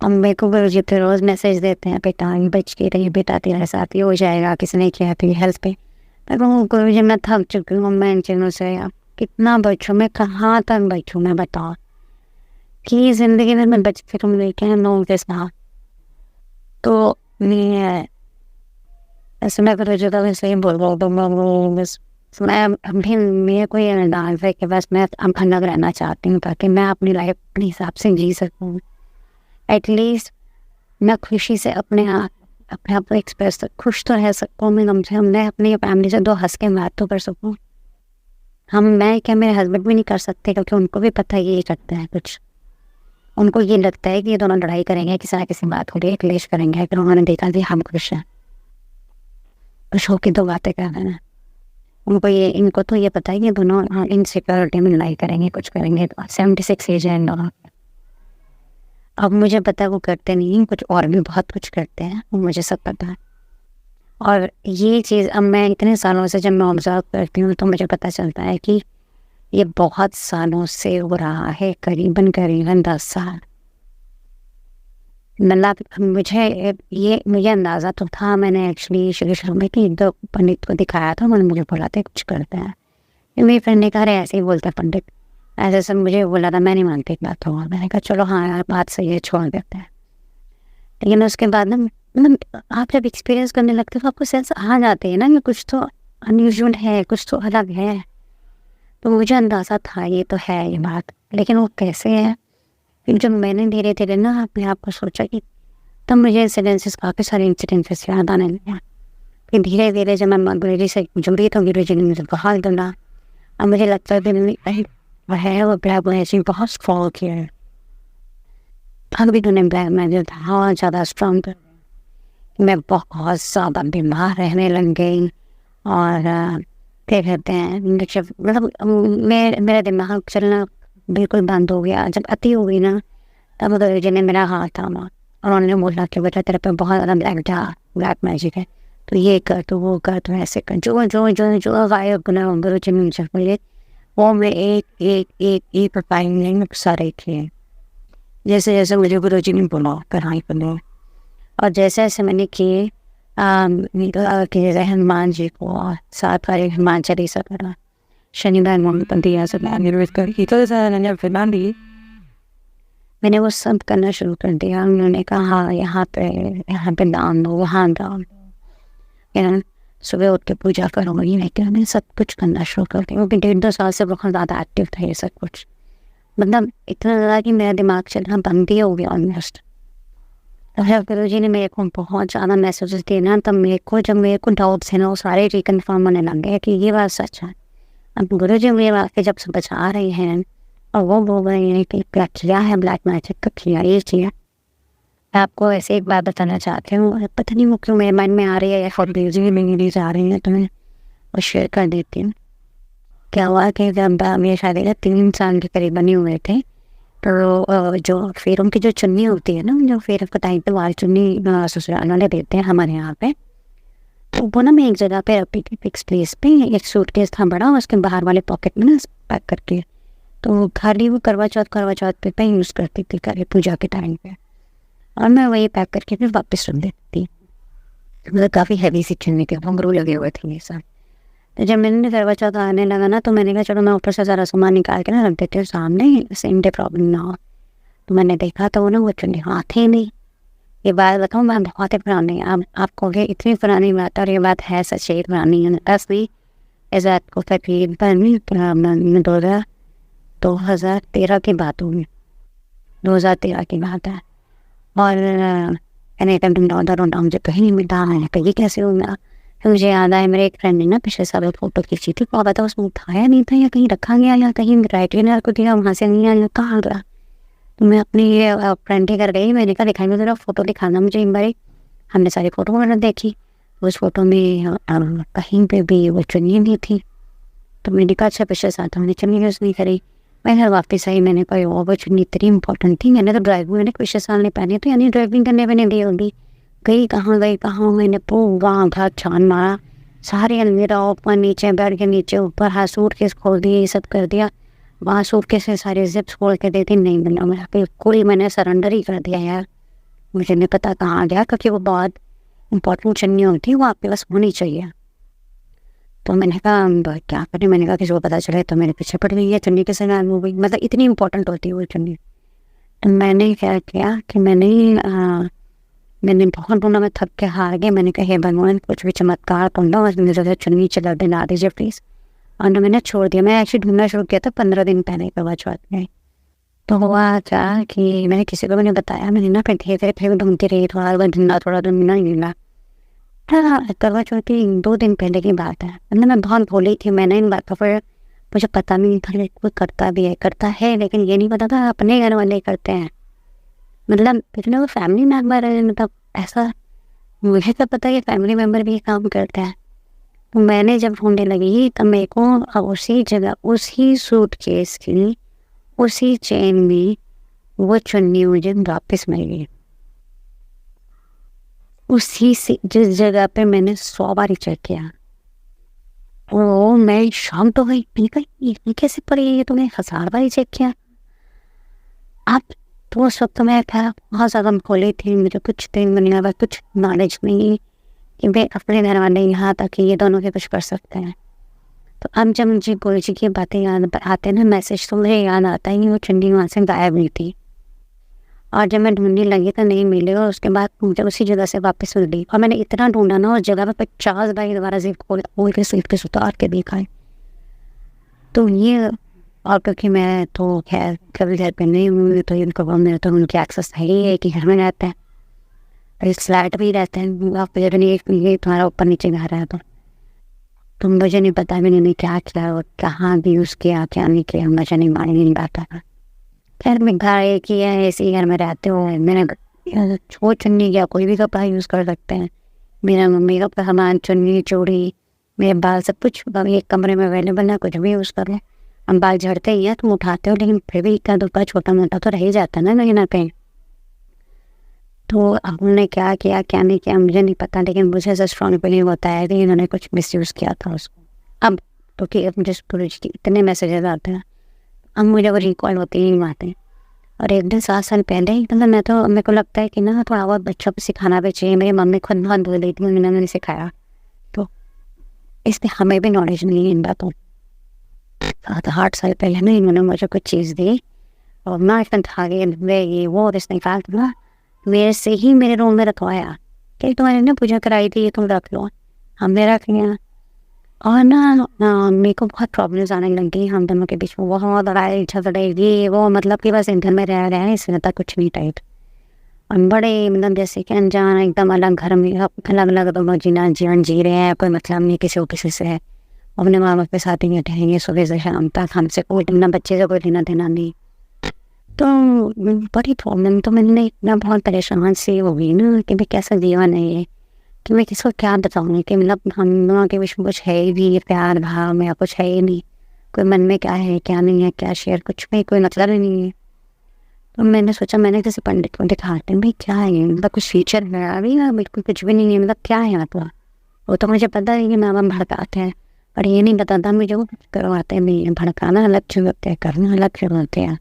और मेरे को गुरु जी तो रोज़ मैसेज देते हैं, बेटा बच के रहिए, बेटा तेरे साथ ही हो जाएगा, किसी ने किया तो हेल्थ पे। मैं कहूँ गुरु जी मैं थक चुकी हूँ, मैं इन चीज़ों से अब कितना बचूँ, मैं कहाँ तक बचूँ, मैं बताओ कि ज़िंदगी में मैं बच फिर लेके नो दिस ना। तो मैं ऐसे मैं फिर जो था वैसे ही बोल रहा हूँ, बस मैं अभी मेरे को ये डांस है कि बस मैं अब अलग रहना चाहती हूँ ताकि मैं अपनी लाइफ अपने हिसाब से जी सकूँ। एटलीस्ट मैं खुशी से अपने आप को एक्सप्रेस खुश तो रह सकूँ, मैं कम से कम मैं अपनी फैमिली से 2 हंस के बात तो कर सकूँ। मैं क्या मेरे हस्बैंड भी नहीं कर सकते, क्योंकि उनको भी पता है ये करते हैं कुछ। उनको ये लगता है कि ये दोनों लड़ाई करेंगे, किसी ना किसी बात को लेकर क्लेश करेंगे, फिर उन्होंने देखा कि हम खुश हैं, खुश होकर 2 बातें कर रहे हैं। इनको तो ये पता है कि दोनों इनसिक्योरिटी में लड़ाई करेंगे, कुछ करेंगे। 76 एज है इन दोनों। अब मुझे पता है वो करते नहीं, कुछ और भी बहुत कुछ करते हैं, वो मुझे सब पता है। और ये चीज़ अब मैं इतने सालों से जब मैं ऑब्जर्व करती हूँ तो मुझे पता चलता है कि ये बहुत सालों से हो रहा है, करीबन 10 साल। मतलब मुझे अंदाज़ा तो था, मैंने एक्चुअली शुरू में कि 2 पंडित को दिखाया था, उन्होंने मुझे बोला था कुछ करते हैं। मेरी फ्रेंड ने कहा अरे ऐसे ही बोलता पंडित, ऐसे सब मुझे बोला था, मैं नहीं मानती इस बात को। मैंने कहा चलो हाँ यार बात सही है, छोड़ देते हैं। लेकिन उसके बाद ना मतलब आप जब एक्सपीरियंस करने लगते हो तो आपको सेंस आ जाते हैं ना कि कुछ तो अनयूजुअल है, कुछ तो अलग है। तो मुझे अंदाज़ा था ये तो है ये बात, लेकिन वो कैसे है। फिर जब मैंने धीरे धीरे ना अपने आप को सोचा कि तब मुझे इंसिडेंसेस, काफ़ी सारे इंसिडेंसेस याद आने लगे। फिर धीरे धीरे जब मैं गुरुजी से जुड़ी तो गुरुजी ने मुझे बहुत दिला। अब मुझे लगता है है वो ब्लैक मैजिक बहुत स्ट्रॉन्ग किया है। अब भी उन्होंने ब्लैक मैजिक बहुत ज़्यादा स्ट्रॉन्ग कर, मैं बहुत ज़्यादा बीमार रहने लग गई। और क्या कहते हैं, मतलब मेरा दिमाग चलना बिल्कुल बंद हो गया। जब अति हो गई ना तब गुरुजी ने मेरा हाथ थामा और उन्होंने बोला कि बेटा तेरे पे बहुत ज़्यादा ब्लैक मैजिक है, तो ये कर, तो वो कर, तो ऐसे कर, जो जो जो जो गायब गुना गुरुजी ने मुझे बोले वो मैं एक टाइम सारे किए, जैसे जैसे मुझे गुरुजी ने बोला कढ़ाई करने। और जैसे जैसे मैंने किए हनुमान जी को 7 बार हनुमान चालीसा करा, शनिवार मोहम्मदिया से मैंने वो सब करना शुरू कर दिया। उन्होंने कहा हाँ यहाँ पे दान दो, वहाँ दान दो, सुबह उठ के पूजा करो, ये नहीं मैंने सब कुछ करना शुरू कर दिया। क्योंकि 1.5-2 साल से बहुत ज़्यादा एक्टिव था ये सब कुछ, मतलब इतना ज़्यादा कि मेरा दिमाग चलना बंद ही हो गया ऑलमोस्ट। तो जब गुरुजी ने मेरे को बहुत ज़्यादा मैसेजेस दिए ना, तब जब मेरे को डाउट्स है ना वो सारे रिकन्फर्म होने लग गए कि ये बात सच है। अब गुरुजी मेरे बात के जब से बचा रहे हैं और वो बोल रहे हैं कि क्या किया है ब्लैक मैजिक का, किया ये किया। मैं आपको ऐसे एक बात बताना चाहती हूँ, पता नहीं वो क्यों मेरे माइंड में आ रही है या फिर गुरुजी मेरी जा रही है, तो मैं वो शेयर कर देती हूँ। क्या हुआ कि जब मेरे शादी के 3 साल के करीब बने हुए थे, तो जो फेरों की जो चुन्नी होती है ना, जो फेरों के टाइम पे वाली चुन्नी ससुराल वाले देते हैं हमारे यहाँ पे, तो वो ना मैं एक जगह पे फिक्स प्लेस पे एक सूटकेस था बड़ा, उसके बाहर वाले पॉकेट में ना पैक करके, तो खाली वो करवा चौथ पे यूज़ करती थी करे पूजा के टाइम पे, और मैं वही पैक करके फिर वापस रख देती थी। मतलब काफ़ी हैवी सी चुन्नी के घुंघरू लगे हुए थे ये सब। तो जब मैंने करवा चौथ आने लगा ना, तो मैंने कहा चलो मैं ऊपर से ज़रा सामान निकाल के ना रख देती हूँ सामने, सेम डे प्रॉब्लम ना हो। तो मैंने देखा तो वो ना वो चुन्नी हाथ ही नहीं। ये बात बताऊँ मैं बहुत ही पुरानी, आप कहोगे इतनी पुरानी बात, और ये बात है सच ही पुरानी है। असली इस बात को तकरीबन 2013 की बात होगी, 2013 की बात है। और मैंने ढूंढा मुझे कहीं नहीं मिला, मैंने कहीं कैसे हो गया। फिर मुझे याद आया मेरे एक फ्रेंड ने ना पिछले साल फोटो खींची थी, और पता उसमें उठाया नहीं था या कहीं रखा गया या कहीं ड्राई क्लीनर को दिया, वहाँ से नहीं आया, कहाँ गया। तो मैं अपनी फ्रेंड के घर गई, मैंने कहा दिखाई जरा फ़ोटो दिखाना मुझे एक बार। हमने सारी फ़ोटो वगैरह देखी, उस फोटो में कहीं पे भी वो चुन्नी नहीं थी। तो मैंने कहा अच्छा पिछले साल हमने चुन्नी यूज़ नहीं करी। मैं घर वापस आई, मैंने कहा वो चुन्नी इतनी इंपॉर्टेंट थी, मैंने तो ड्राइविंग मैंने पिछले साल नहीं पहनी, तो यानी ड्राइविंग करने में नहीं दी होगी। गई कहाँ मैंने पूरा घर छान मारा, सारे अलमीरा ऊपर नीचे, बेड के नीचे ऊपर, हाथ सूटकेस खोल दिए, ये सब कर दिया। वहाँ सूटकेस से सारे जिप्स खोल के देती, नहीं मिला मेरा, बिल्कुल मैंने सरेंडर ही कर दिया यार। मुझे नहीं पता कहाँ गया, क्योंकि वो बहुत इंपॉर्टेंट चुन्नी होती है, वो आपके पास होनी चाहिए। तो मैंने कहा क्या करें, मैंने कहा किसी को पता चले तो मेरे पीछे पड़ गई है चुन्नी के संग हो गई, मतलब इतनी इंपॉर्टेंट होती है वो चुन्नी। तो मैंने क्या किया कि मैंने मैंने बहुत ढूंढा, मैं थक के हार गई। मैंने कहा हे भगवान कुछ भी चमत्कार कर लो, बस मुझे चुन्नी चला दिला दीजिए प्लीज़। और ना मैंने छोड़ दिया। मैं एक्चुअली ढूंढना शुरू किया था 15 दिन पहले करवा चौथ में। तो हुआ क्या कि मैंने किसी को भी नहीं बताया। मैंने ना फिर धीरे धीरे फिर ढूंढती रही, थोड़ा ढूंढना थोड़ा ढूंढना नहीं मिला। हाँ, करवा चौथ की 2 दिन पहले की बात है। मतलब मैं बहुत भोली थी, मैंने इन बातों पर मुझे पता भी नहीं था कि कोई करता है, लेकिन ये नहीं पता था अपने घर वाले करते हैं। मतलब इतने वो फैमिली मेम्बर है, मतलब ऐसा मुझे तो पता है कि फैमिली मेम्बर भी ये काम करते हैं। तो मैंने जब ढूंढने लगी तब मेरे को उसी जगह उसी सूटकेस की उसी चेन में वो चुन्नी मुझे वापस मिल गई, उसी से जिस जगह पे मैंने 100 बार चेक किया। ओ मैं शाम तो गई, मैंने कहा ये कैसे पड़ी, ये तो मैंने 1000 बार चेक किया। अब तो उस वक्त मैं था बहुत ज़्यादा खोली थी, मुझे कुछ दिन बनने बाद कुछ नॉलेज नहीं कि मैं अपने घर वाले यहाँ तक कि ये दोनों के कुछ कर सकते हैं। तो अब जब मुझे गुरु जी की बातें याद आते हैं ना, मैसेज, तो मुझे याद आता है कि वो चुन्नी वहाँ से गायब नहीं थी। और जब मैं ढूंढने लगी तो नहीं मिली, और उसके बाद मुझे उसी जगह से वापस मिल गई। और मैंने इतना ढूंढा ना, उस जगह पर 50 बार दोबारा जेब खोल के सीट के उतार के देखा है। तो ये, और क्योंकि मैं तो खैर कभी घर पे नहीं हूँ, तो इनको मेरे तो उनकी एक्सेस है ही है कि घर में रहते हैं, इस फ्लैट भी रहते हैं। आप नहीं तुम्हारा ऊपर नीचे घर है, तो मुझे नहीं पता भी नहीं क्या किया और कहाँ भी उसके क्या नहीं किया, मुझे नहीं मालूम, नहीं आता। खैर मैं घर एक ही है, इसी घर में रहते हो। मैंने छो चुन्नी या कोई भी कपड़ा यूज़ कर सकते हैं। मेरा मम्मी का सामान, चुन्नी, चूड़ी, मेरे बाल, सब कुछ एक कमरे में अवेलेबल है, कुछ भी यूज़ कर लें। हम बाल झड़ते ही हैं, तुम उठाते हो, लेकिन फिर भी इतना दुपा छोटा मोटा तो रह ही जाता है ना कहीं ना कहीं। तो अब उन्होंने क्या किया क्या नहीं किया मुझे नहीं पता, लेकिन मुझे ऐसा स्ट्रॉन्ग फीलिंग होता है कि इन्होंने कुछ मिसयूज़ किया था उसको। अब तो कि अब मुझे गुरु जी के इतने मैसेजेस आते हैं, अब मुझे वो रिकॉल होते ही नहीं आते। और 7 साल पहले ही, मतलब मैं तो, मेरे को लगता है कि ना थोड़ा बहुत बच्चों को सिखाना भी चाहिए। मेरी मम्मी खुद बहुत बोल रही थी, उन्होंने नहीं सिखाया, तो इसलिए हमें भी नॉलेज नहीं है इन बातों। 8 साल पहले ना इन्होंने मुझे कुछ चीज़ दी, और मैं था ये वो इसने कहा ना मेरे से ही मेरे रूम में रखवाया कि तुम्हारी ना पूजा कराई थी, ये तुम रख लो। हमने रख लिया, और ना मेरे को बहुत प्रॉब्लम्स आने लग गई हम दोनों के बीच में। बहुत लड़ाई झगड़े ये वो, मतलब कि बस घर में रह रहे हैं, इसमें तक कुछ नहीं टाइट। और बड़े मतलब जैसे कि अनजान एकदम अलग घर में अलग अलग दोनों जीवन जी रहे हैं, कोई मतलब नहीं किसी को किसी से। अपने माँ बाप के साथ ही बैठे हैं सुबह से शाम तक, हमसे कोई ना बच्चे से कोई लेना देना नहीं। तो बड़ी प्रॉब्लम, तो मैंने इतना बहुत परेशान सी हो गई ना कि मैं कैसा जीवन है ये, कि मैं किसको क्या बताऊँ कि मतलब हम लोगों के बीच में कुछ है ही भी, प्यार भाव में कुछ है ही नहीं, कोई मन में क्या है क्या नहीं है, क्या शेयर, कुछ में कोई मतलब ही नहीं है। तो मैंने सोचा मैंने किसी पंडित को दिखाते हैं भाई क्या है, मतलब कुछ फीचर है अभी ना, बिल्कुल कुछ भी नहीं है, मतलब क्या है मतलब। वो तो मुझे पता है कि माँ बाप भड़काते हैं, पर ये नहीं बताता था मुझे वो करवाते नहीं है। भड़काना अलग चीज़ होते हैं, करना अलग चीज़ होते हैं।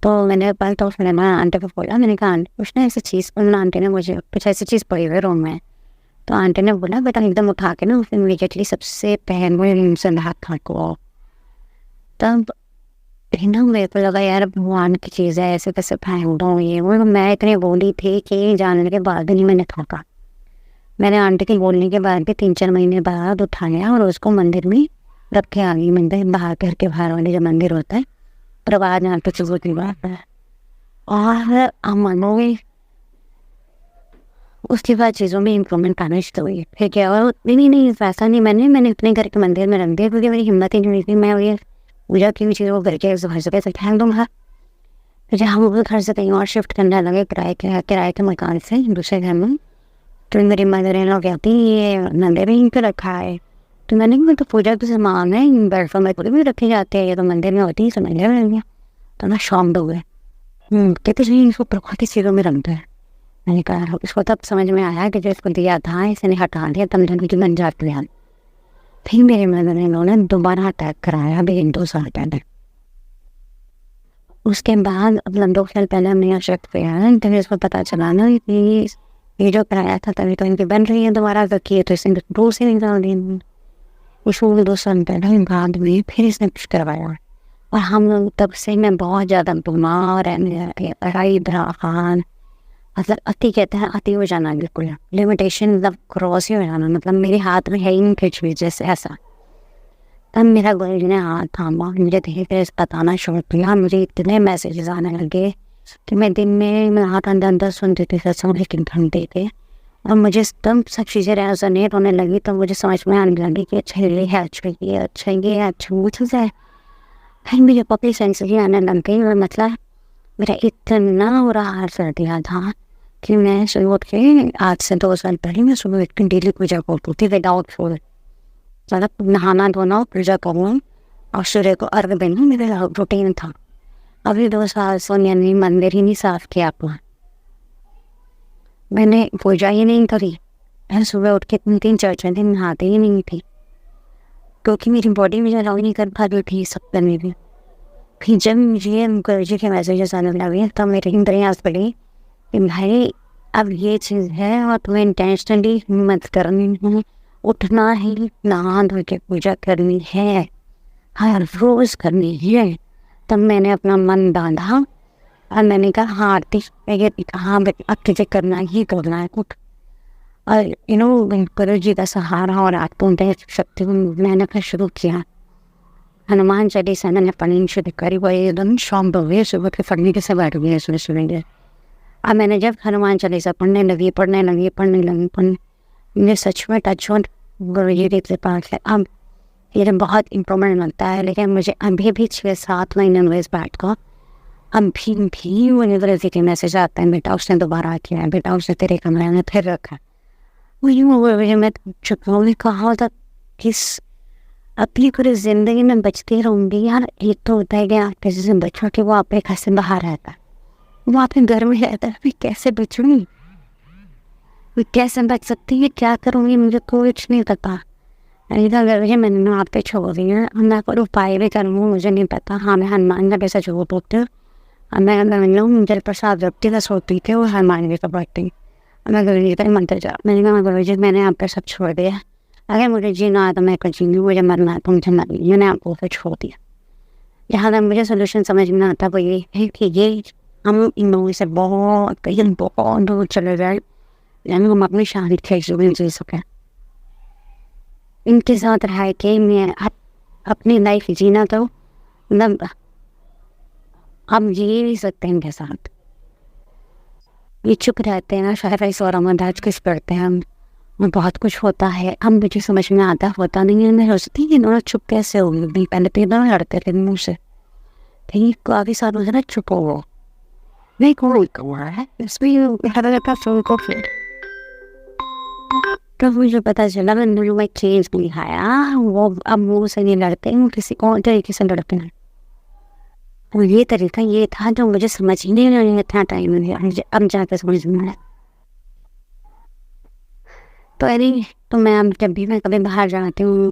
तो मैंने पहले तो उसने मैं आंटी को बोला, मैंने कहा आंटी कुछ ना ऐसी चीज़, आंटी ने मुझे कुछ ऐसी चीज़ पड़ी हुई रूम में। तो आंटी ने बोला बेटा एकदम उठा के ना उसने इमीडिएटली सबसे पहले से हाथ खड़को। तब ना मेरे को लगा यार भगवान की चीज़ है, ऐसे कैसे फेंक दूँ ये वो। मैं इतनी बोली थी कि जानने के बाद नहीं मैंने ठोका। मैंने आंटी के बोलने के बाद भी 3-4 महीने बाद उठाया और उसको मंदिर में रख के आ गई। मंदिर बाहर घर के बाहर वाले जो मंदिर होता है, प्रवाद यहाँ पे चीज़ों की बात है। और अमनों में उसके बाद चीज़ों में इम्प्रूवमेंट आना शुरू हुई। फिर क्या हुआ, नहीं वैसा नहीं, मैंने अपने घर के मंदिर में रख दिया, क्योंकि मेरी हिम्मत ही नहीं थी मैं ये पूजा की हुई चीज़ों को घर से कैसे फेंक दूँगा। फिर जब हम घर से कहीं और शिफ्ट करने लगे किराए के मकान से दूसरे घर में, तो मेरी मदर इन लॉ कहती ये मंदिर में पे रखा है। तो मैंने कहा तो पूजा के सामान है बेडरूम में पूरे भी रखे जाते हैं, ये तो मंदिर में होती है, तो मंदिर में रख गया। तो ना शॉक्ड हो गए, कहते नहीं इसको प्रकृति चीज़ों में रखते हैं। मैंने कहा इसको तब समझ में आया कि जो इसको दिया था इसने हटा दिया, तब धन की बन जाती है। फिर मेरे मदर इन लॉ ने दोबारा अटैक कराया अभी 2 साल पहले। उसके बाद अब 2 साल पहले हमने यहाँ शिफ्ट किया है, तभी इसको पता चला ना कि ये जो कराया था तभी तो इनकी बन रही है दोबारा, क्योंकि तो इसने दूर से निकाल दी। उसको 2 साल पहले बाद में फिर इसने कुछ करवाया, और हम लोग तब से मैं बहुत ज़्यादा बीमार है, पढ़ाई खान मतलब अति कहते हैं अति हो जाना, बिल्कुल लिमिटेशन, मतलब क्रॉस ही हो जाना, मतलब मेरे हाथ में है ही नहीं कुछ भी, जैसे ऐसा। तब मेरा गुरु जी ने हाथ थामा, मुझे धीरे धीरे बताना शुरू किया। मुझे इतने मैसेजेस आने लगे कि मैं दिन में मैं हाथ अंदर अंदर सुनती थी सत्संग, लेकिन ढूंढते थे। और मुझे तब सब चीज़ें रेजोनेट होने लगी, तो मुझे समझ में आने लगी कि अच्छा ये है, अच्छा ये, अच्छा ये है, अच्छा वो चीज़ है। फिर मुझे पब्लिक सेंस ही आने लग गई, और मतलब मेरा इतना बुरा हाल कर दिया था कि मैं सुबह उठ के, आज से 2 साल पहले मैं सुबह उठ के डेली पूजा करती थी विदाउट फूड, मतलब नहाना धोना पूजा करूँ और सूर्य को अर्घ देना मेरा रूटीन था। अभी 2 साल सोनिया ने मंदिर ही नहीं साफ किया अपना, मैंने पूजा ही नहीं करी। मैं सुबह उठ के 3-4 दिन नहाते ही नहीं थी, क्योंकि मेरी बॉडी मुझे अलाउ नहीं कर पा रही थी सब करने में। फिर जब मुझे गुरु जी के मैसेजेस आने लगे, तब मेरे प्रयास पड़ी कि भाई अब ये चीज़ है और तुम्हें इंटेंशनली हिम्मत करनी है, उठना है, नहा धो के पूजा करनी है, हर रोज़ करनी है। तब मैंने अपना मन बांधा और मैंने कहा हाँ आरती, हाँ अब तुझे करना ही करना है, उठ। और गुरु जी का सहारा और आत्मोदय शक्ति को मैंने फिर शुरू किया। हनुमान चालीसा मैंने पढ़नी शुरू करी, वो एकदम शाम हो गई, सुबह के पढ़ने के से बैठ गए सुबह। अब मैंने जब हनुमान चालीसा पढ़ने लगी मुझे सच में टच हो गुरु जी की कृपा से अब ये बहुत इम्प्रूवमेंट लगता है। लेकिन मुझे अभी भी 6-7 महीने हुए इस बात को, अभी भी मुझे गुरु जी के मैसेज आते हैं, बेटा उसने दोबारा किया है, बेटा उसने तेरे कमरे में फिर रखा। वही मैं चुप कहा था किस अपनी पूरी ज़िंदगी में बचती रहूँगी यार। एक तो होता है कि आप किसी से बचो कि वो आपके घर से बाहर रहता है, वो आपके घर में रहता है, फिर कैसे बचूँगी, कैसे बच सकती है, क्या करूँगी, मुझे कुछ नहीं पता। अगर मैंने आप पे छोड़ दी है, मैं कोई उपाय भी करूँ मुझे नहीं पता। हाँ मैं हनुमान का कैसे छोड़ बोलती हूँ, मैं जल प्रसाद रखती था सोती थी और हनुमान जी का पढ़ती। मैं गुरु जी का मंत्र जा, मैंने कहा गुरु जी मैंने आप पे सब छोड़ दिया, अगर मुझे जीना है तो मैं कुछ जी लूँ, मुझे मरना है तो मुझे मर ली, मैंने आपको फिर छोड़ दिया। जहाँ तक मुझे सोल्यूशन समझ में आता वो ये है कि ये हम इन लोगों से बहुत दूर चले जाए, यानी हम अपनी शांति कैसे भी जी सकें। इनके साथ रह के मैं अपनी लाइफ जीना तो मतलब हम जी नहीं सकते इनके साथ। ये चुप रहते हैं ना, शायद ऐसा और अमरदास कुछ पढ़ते हैं हम, बहुत कुछ होता है, हम मुझे समझ में आता होता नहीं है। मैं सोचती हूँ इन्होंने चुप कैसे हो गई, पहले तो इन्होंने लड़ते थे मुँह से, कहीं काफ़ी सालों से ना चुप हो नहीं कोई हुआ है इसमें को फिर तो मुझे पता चला मैं चेंज नहीं खाया, वो अब मुँह से नहीं लड़ते, वो किसी और तरीके से लड़ते हैं। और ये तरीका ये था जो मुझे समझ ही नहीं आया, इतना टाइम नहीं मुझे अब जाकर समझ में आया। तो अरे तो मैं अब जब भी मैं कभी बाहर जाती हूँ,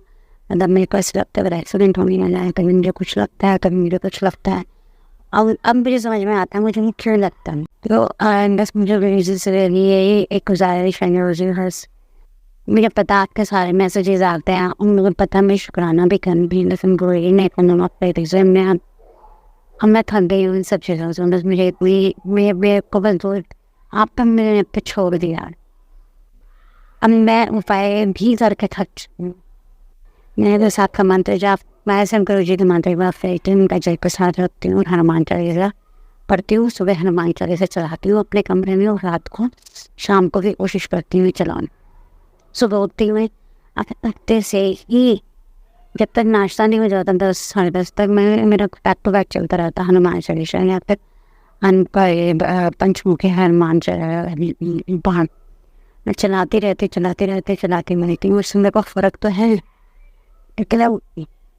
मतलब मेरे को ऐसा लगता है एक्सीडेंट होने वाला है, कभी मुझे कुछ लगता है, कभी मुझे कुछ लगता है। अब मुझे समझ में आता है मुझे क्यों लगता है। तो बस मुझे से लिए एक गुजारिश है, मुझे पता आपके सारे मैसेजेस आते हैं, मुझे पता मैं शुक्राना भी कर भी, लेकिन कोई नहीं करना रीज़न में अब मैं थक गई हूँ इन सब चीज़ों से। बस मुझे मेरे को बस आप तो मैंने पे छोड़ दिया, अब मैं उपाय भी करके थक चुकी हूँ। मैंने तो साथ का मंत्र जाप, मैं सब गुरु जी के मंत्र का जय प्रसाद रखती हूँ, हनुमान चालीसा पढ़ती हूँ, सुबह हनुमान चालीसा चलाती हूँ अपने कमरे में, और रात को शाम को भी कोशिश करती हूँ चलाने। सुबह उठती हुई उठते से ही जब तक नाश्ता नहीं हो जाता 10-10:30 तक मैं मेरा बैक टू बैक चलता रहता हनुमान चालीसा, या फिर पंचमुखी हनुमान बाण मैं चलाती रहती हूँ। उसमें को फ़र्क तो है, लेकिन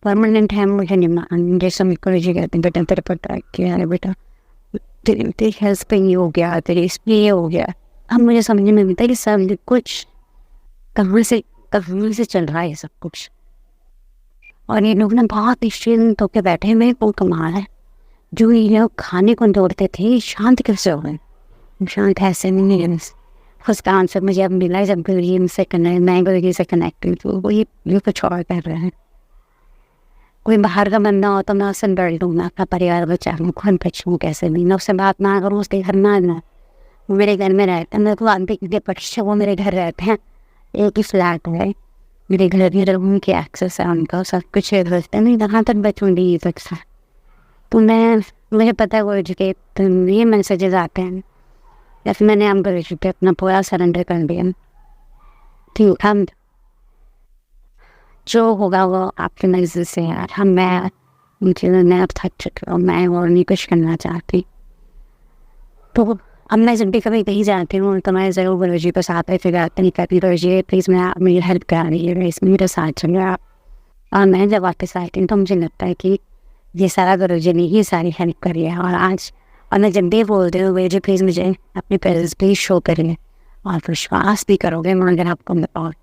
परमानेंट है मुझे नहीं। जैसे गुरु जी कहते हैं बेटा तेरे पर ट्रैक किया है, बेटा तेरी हेल्थ पे ये हो गया, तेरी इस पे ये हो गया। अब मुझे समझ में आता है कि सब कुछ कहाँ से चल रहा है सब कुछ, और ये लोग ना बहुत निश्चिंत होकर बैठे हुए को कमाल है। जो ये लोग खाने को दौड़ते थे शांत कैसे हो गए, शांत ऐसे नहीं है। उसका आंसर मुझे अब मिला है जब गुरु जी से मैं गुरु जी से कनेक्ट हुई, तो वो ये कुछ और कर रहे हैं। कोई बाहर का बंदा हो तो मैं उससे डर लूँ, मैं अपना परिवार बचा लूँ, खुद बचूँ कैसे भी, मैं उससे बात ना करूँ, उसके घर ना आना, वो मेरे घर में रहते हैं, मेरे को आंटी के पक्ष वो मेरे घर रहते हैं, एक ही फ्लैट है मेरे घर में, रूम की एक्सेस है उनका, सब कुछ रहते हैं, मैं कहाँ तक बचूँगी ये तक से। तो मुझे पता है गुरुजी के तो ये मैसेजेस आते हैं, या फिर मैंने हम गुरुजी पे अपना पूरा सरेंडर कर दिया। ठीक, हम जो होगा वो आपके मर्जी से यार, मैं अब थक चुकी हूँ, मैं और नहीं कुछ करना चाहती। तो अब मैं जब भी कभी कहीं जाती हूँ तो मैं ज़रूर गुरुजी को साथ में फिर नहीं करती, गुरुजी प्लीज़ मैं मेरी हेल्प करा रही है, इसमें मेरे साथ चलिए आप। और मैं जब वापस आती हूँ तो मुझे लगता है कि ये सारा गुरुजी ने ही सारी हेल्प करी है। और मैं जब भी बोलती हूँ गुरुजी प्लीज़ मुझे अपनी प्रेजेंस प्लीज़ शो करिए, और विश्वास भी करोगे मैं अगर आपको बताऊँ,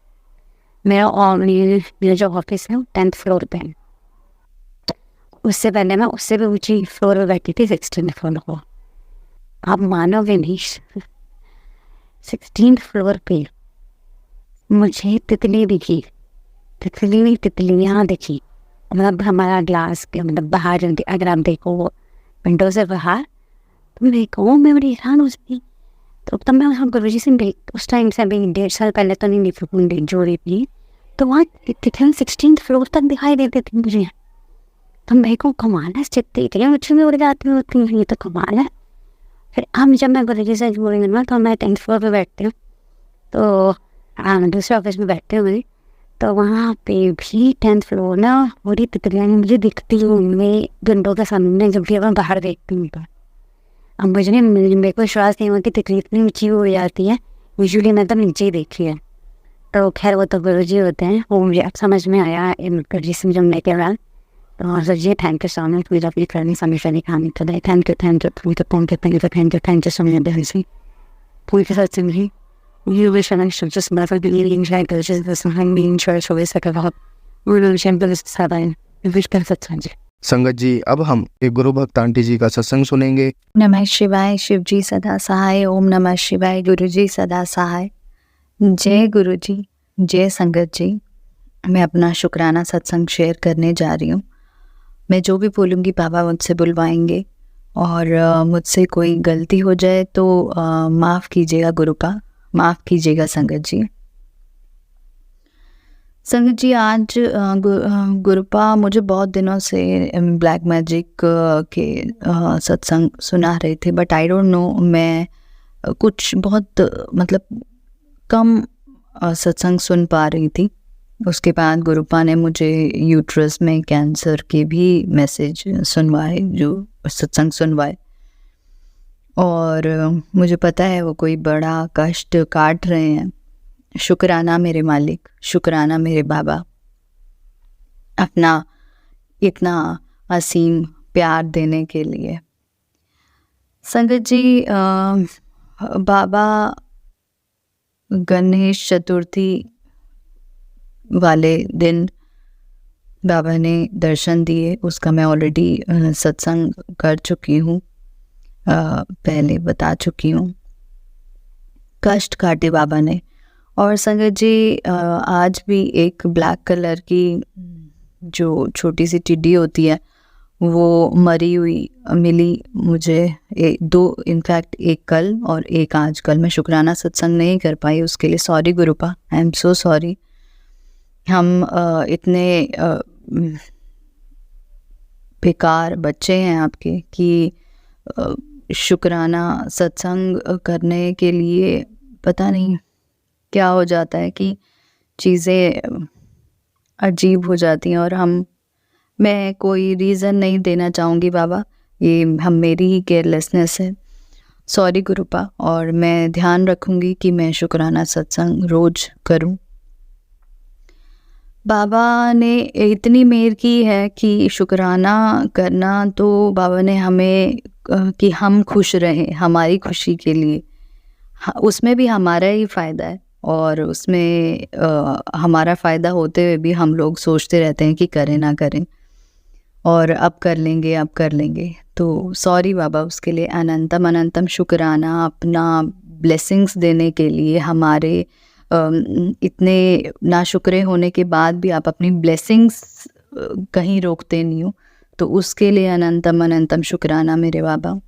मेरा जो ऑफिस है वो 10th फ्लोर पे है। उससे पहले मैं उससे भी ऊँची फ्लोर पर बैठी थी, 16th फ्लोर को। आप मानोगे नहीं, 16th फ्लोर पे मुझे तितली दिखी, तितलियाँ दिखी। मतलब हमारा ग्लास के मतलब बाहर अगर आप देखो विंडो से बाहर, तो देखो मैं बड़ी हैरान हो सकती। तो तब मैं हम गुरुजी से उस टाइम से अभी 1.5 साल पहले तो नहीं लिखी जो रही थी, तो वहाँ तितलियाँ 16th फ्लोर तक दिखाई देती थी मुझे। तो मेरे को कमाल है, तितलियाँ मुझे में उड़ जाती होती हैं, ये तो कमाल है। फिर हम जब मैं गुरुजी से बोलेंगे ना तो मैं 10th फ्लोर पे बैठती हूँ, तो दूसरे ऑफिस में बैठते हुए, तो वहाँ पे भी 10th फ्लोर ना पूरी तितलियाँ मुझे दिखती हूँ, मैं विंडो के सामने जब भी मैं बाहर देखती हूँ। तो अब मेरे को विश्वास नहीं हुआ कि तितली इतनी ऊँची हो जाती है, यूजुअली मैं तो नीचे ही देखी है। तो खैर वो तो गुरुजी होते हैं, वो मुझे अब समझ में आया गुरुजी से जमने के बाद। तो sir ji thank you so much, मुझे अपनी फ्रेंड्स हमेशा दिखाने today, thank you so much बेहसी पूरी के साथ Singh you wish and I should just never be eating shankers, just being church always like about we're shankers sabain wish perfect sanjay। संगत जी, अब हम एक गुरु भक्त आंटी जी का सत्संग सुनेंगे। नमः शिवाय, शिव जी सदा सहाय। ओम नमः शिवाय, गुरु जी सदा सहाय। जय गुरु जी, जय संगत जी। मैं अपना शुक्राना सत्संग शेयर करने जा रही हूँ। मैं जो भी बोलूँगी बाबा मुझसे बुलवाएंगे, और मुझसे कोई गलती हो जाए तो माफ़ कीजिएगा गुरुपा, माफ़ कीजिएगा संगत जी। संगत जी, आज गुरुपा मुझे बहुत दिनों से ब्लैक मैजिक के सत्संग सुना रहे थे, बट आई डोंट नो, मैं कुछ बहुत मतलब कम सत्संग सुन पा रही थी। उसके बाद गुरुपा ने मुझे यूट्रस में कैंसर के भी मैसेज सुनवाए, जो सत्संग सुनवाए, और मुझे पता है वो कोई बड़ा कष्ट काट रहे हैं। शुक्राना मेरे मालिक, शुक्राना मेरे बाबा, अपना इतना असीम प्यार देने के लिए। संगत जी, बाबा गणेश चतुर्थी वाले दिन बाबा ने दर्शन दिए, उसका मैं ऑलरेडी सत्संग कर चुकी हूँ, पहले बता चुकी हूँ। कष्ट काटे बाबा ने। और संगत जी, आज भी एक ब्लैक कलर की जो छोटी सी टिड्डी होती है वो मरी हुई मिली मुझे, दो इनफैक्ट, एक कल और एक आज। कल मैं शुक्राना सत्संग नहीं कर पाई, उसके लिए sorry गुरुपा, I am so sorry. हम इतने बेकार बच्चे हैं आपके कि शुक्राना सत्संग करने के लिए पता नहीं क्या हो जाता है कि चीज़ें अजीब हो जाती हैं, और मैं कोई रीज़न नहीं देना चाहूँगी बाबा, ये मेरी ही केयरलेसनेस है। सॉरी गुरुपा, और मैं ध्यान रखूँगी कि मैं शुक्राना सत्संग रोज़ करूँ। बाबा ने इतनी मेहर की है कि शुक्राना करना तो बाबा ने हमें कि हम खुश रहें, हमारी खुशी के लिए, उसमें भी हमारा ही फ़ायदा है, और उसमें हमारा फ़ायदा होते हुए भी हम लोग सोचते रहते हैं कि करें ना करें, और अब कर लेंगे, अब कर लेंगे। तो सॉरी बाबा, उसके लिए अनंतम अनंतम शुक्राना, अपना ब्लेसिंग्स देने के लिए। हमारे इतने नाशुक्रे होने के बाद भी आप अपनी ब्लेसिंग्स कहीं रोकते नहीं हो, तो उसके लिए अनंतम अनंतम शुक्राना मेरे बाबा।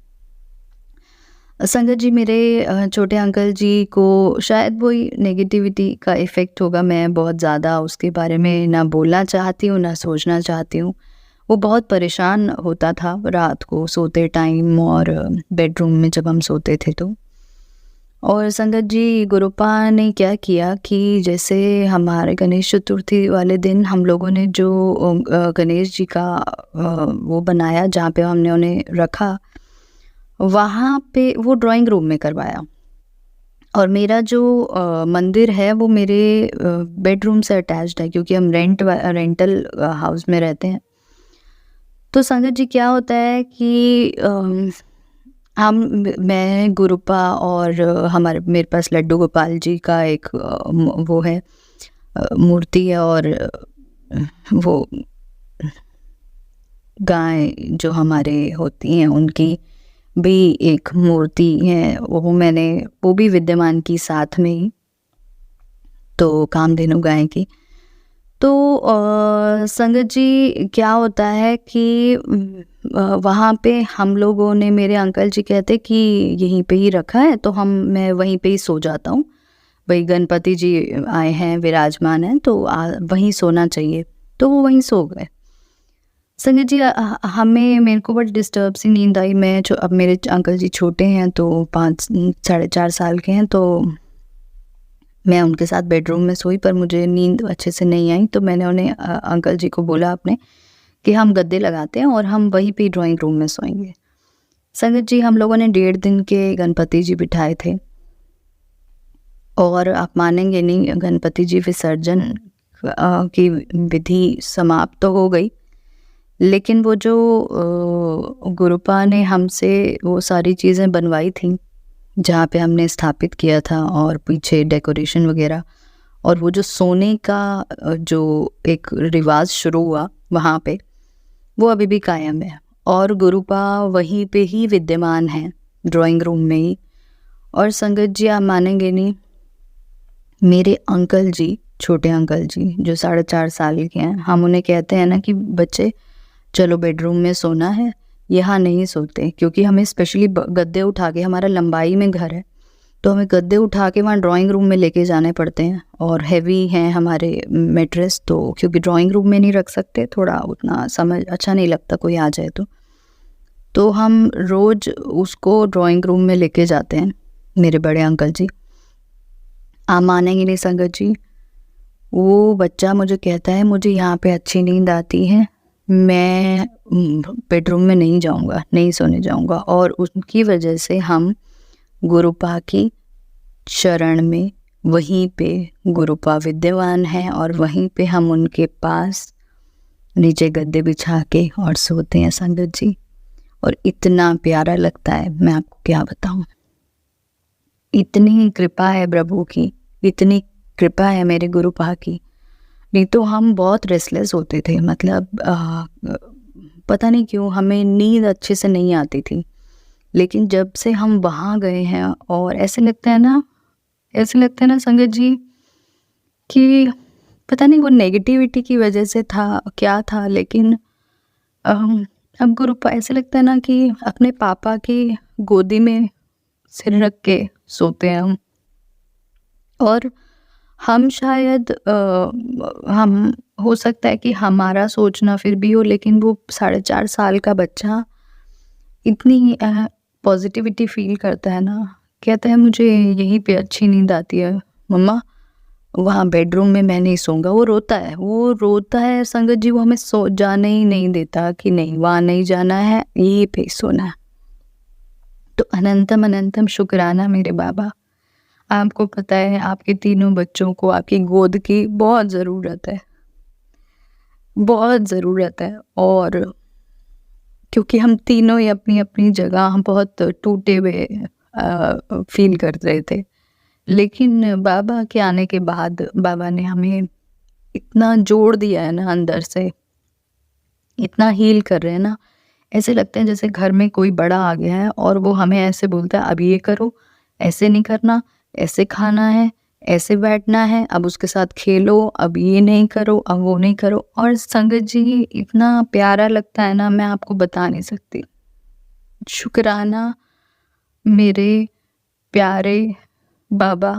संगत जी, मेरे छोटे अंकल जी को शायद वही नेगेटिविटी का इफ़ेक्ट होगा। मैं बहुत ज़्यादा उसके बारे में ना बोलना चाहती हूँ, ना सोचना चाहती हूँ। वो बहुत परेशान होता था रात को सोते टाइम और बेडरूम में जब हम सोते थे तो। और संगत जी, गुरुपा ने क्या किया कि जैसे हमारे गणेश चतुर्थी वाले दिन हम लोगों ने जो गणेश जी का वो बनाया जहाँ पे हमने उन्हें रखा, वहाँ पे वो ड्राइंग रूम में करवाया। और मेरा जो मंदिर है वो मेरे बेडरूम से अटैच्ड है, क्योंकि हम रेंटल हाउस में रहते हैं। तो संगत जी, क्या होता है कि मैं गुरुपा और मेरे पास लड्डू गोपाल जी का एक वो है, मूर्ति है, और वो गाय जो हमारे होती हैं उनकी भी एक मूर्ति है, वो भी विद्यमान की साथ में ही, तो कामधेनु गाय की। तो संगत जी, क्या होता है कि वहाँ पे हम लोगों ने, मेरे अंकल जी कहते कि यहीं पे ही रखा है, तो मैं वहीं पे ही सो जाता हूँ। भाई गणपति जी आए हैं, विराजमान हैं, तो वहीं सोना चाहिए। तो वो वहीं सो गए। संगत जी, मेरे को बड़ी डिस्टर्ब सी नींद आई। अब मेरे अंकल जी छोटे हैं, तो 5-4.5 साल के हैं, तो मैं उनके साथ बेडरूम में सोई, पर मुझे नींद अच्छे से नहीं आई। तो मैंने उन्हें अंकल जी को बोला अपने कि हम गद्दे लगाते हैं और हम वहीं पे ड्राइंग रूम में सोएंगे। संगत जी, हम लोगों ने 1.5 दिन के गणपति जी बिठाए थे, और आप मानेंगे नहीं, गणपति जी विसर्जन की विधि समाप्त तो हो गई, लेकिन वो जो गुरुपा ने हमसे वो सारी चीज़ें बनवाई थी जहाँ पे हमने स्थापित किया था, और पीछे डेकोरेशन वगैरह, और वो जो सोने का जो एक रिवाज शुरू हुआ वहाँ पे, वो अभी भी कायम है, और गुरुपा वहीं पे ही विद्यमान है, ड्राइंग रूम में ही। और संगत जी, आप मानेंगे नहीं, मेरे अंकल जी, छोटे अंकल जी जो 4.5 साल के हैं, हम उन्हें कहते हैं ना कि बच्चे चलो बेडरूम में सोना है, यहाँ नहीं सोते, क्योंकि हमें स्पेशली गद्दे उठा के, हमारा लंबाई में घर है, तो हमें गद्दे उठा के वहाँ ड्राइंग रूम में लेके जाने पड़ते हैं, और हैवी हैं हमारे मैट्रेस, तो क्योंकि ड्राइंग रूम में नहीं रख सकते, थोड़ा उतना समझ अच्छा नहीं लगता कोई आ जाए तो हम रोज़ उसको ड्राइंग रूम में लेके जाते हैं, मेरे बड़े अंकल जी। आप मानेंगे नहीं संगत जी, वो बच्चा मुझे कहता है मुझे यहाँ पे अच्छी नींद आती है, मैं बेडरूम में नहीं जाऊँगा, नहीं सोने जाऊँगा। और उनकी वजह से हम गुरुपा की शरण में, वहीं पे गुरुपा विद्यमान है, और वहीं पे हम उनके पास नीचे गद्दे बिछा के और सोते हैं संगत जी। और इतना प्यारा लगता है, मैं आपको क्या बताऊँ। इतनी कृपा है प्रभु की, इतनी कृपा है मेरे गुरुपा की। नहीं तो हम बहुत रेस्टलेस होते थे, मतलब पता नहीं क्यों हमें नींद अच्छे से नहीं आती थी। लेकिन जब से हम वहाँ गए हैं, और ऐसे लगता है ना संगत जी कि पता नहीं वो नेगेटिविटी की वजह से था क्या था, लेकिन अब गुरुपा ऐसे लगता है ना कि अपने पापा की गोदी में सिर रख के सोते हैं हम। और हम शायद हम हो सकता है कि हमारा सोचना फिर भी हो, लेकिन वो 4.5 साल का बच्चा इतनी पॉजिटिविटी फील करता है ना, कहता है मुझे यहीं पे अच्छी नींद आती है मम्मा, वहाँ बेडरूम में मैं नहीं सोऊंगा। वो रोता है संगत जी, वो हमें सो जाने ही नहीं देता कि नहीं वहाँ नहीं जाना है, यहीं पे सोना है। तो अनंतम अनंतम शुक्राना मेरे बाबा। आपको पता है आपके तीनों बच्चों को आपकी गोद की बहुत ज़रूरत है, बहुत ज़रूरत है। और क्योंकि हम तीनों ही अपनी अपनी जगह हम बहुत टूटे हुए फील कर रहे थे, लेकिन बाबा के आने के बाद बाबा ने हमें इतना जोड़ दिया है ना अंदर से, इतना हील कर रहे हैं ना, ऐसे लगता है जैसे घर में कोई बड़ा आ गया है और वो हमें ऐसे बोलता है अब ये करो, ऐसे नहीं करना, ऐसे खाना है, ऐसे बैठना है, अब उसके साथ खेलो, अब ये नहीं करो, अब वो नहीं करो। और संगत जी इतना प्यारा लगता है ना, मैं आपको बता नहीं सकती। शुक्राना मेरे प्यारे बाबा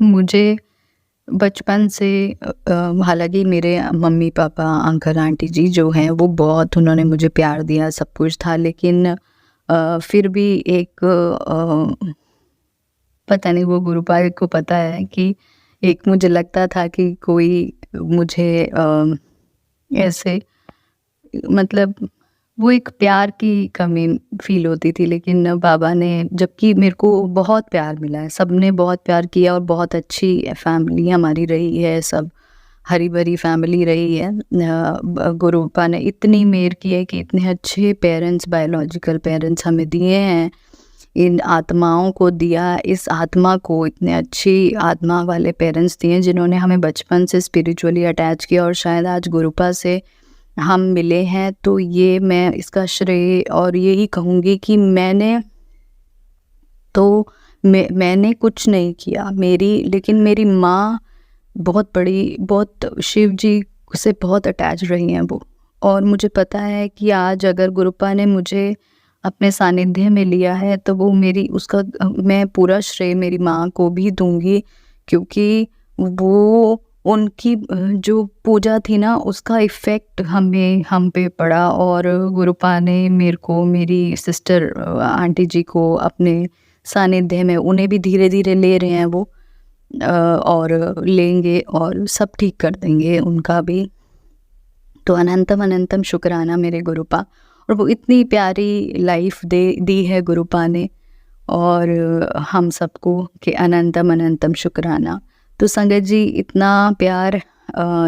मुझे बचपन से हालांकि मेरे मम्मी पापा अंकल आंटी जी जो हैं वो बहुत उन्होंने मुझे प्यार दिया, सब कुछ था, लेकिन फिर भी एक पता नहीं वो गुरुपाल को पता है कि एक मुझे लगता था कि कोई मुझे ऐसे मतलब वो एक प्यार की कमी फील होती थी। लेकिन बाबा ने, जबकि मेरे को बहुत प्यार मिला है, सबने बहुत प्यार किया और बहुत अच्छी फैमिली हमारी रही है, सब हरी भरी फैमिली रही है। गुरुपा ने इतनी मेहर की है कि इतने अच्छे पेरेंट्स, बायोलॉजिकल पेरेंट्स हमें दिए हैं, इन आत्माओं को दिया, इस आत्मा को इतने अच्छी आत्मा वाले पेरेंट्स दिए जिन्होंने हमें बचपन से स्पिरिचुअली अटैच किया, और शायद आज गुरुपा से हम मिले हैं। तो ये मैं इसका श्रेय और यही कहूँगी कि मैंने कुछ नहीं किया, लेकिन मेरी माँ बहुत बड़ी, बहुत शिव जी से बहुत अटैच रही हैं वो। और मुझे पता है कि आज अगर गुरुपा ने मुझे अपने सानिध्य में लिया है तो वो उसका मैं पूरा श्रेय मेरी माँ को भी दूंगी, क्योंकि वो उनकी जो पूजा थी ना उसका इफ़ेक्ट हम पे पड़ा। और गुरुपा ने मेरे को, मेरी सिस्टर आंटी जी को अपने सानिध्य में, उन्हें भी धीरे धीरे ले रहे हैं वो, और लेंगे और सब ठीक कर देंगे उनका भी। तो अनंतम अनंतम शुक्राना मेरे गुरुपा। और वो इतनी प्यारी लाइफ दी है गुरुपा ने और हम सबको, कि अनंतम अनंतम शुक्राना। तो संगत जी इतना प्यार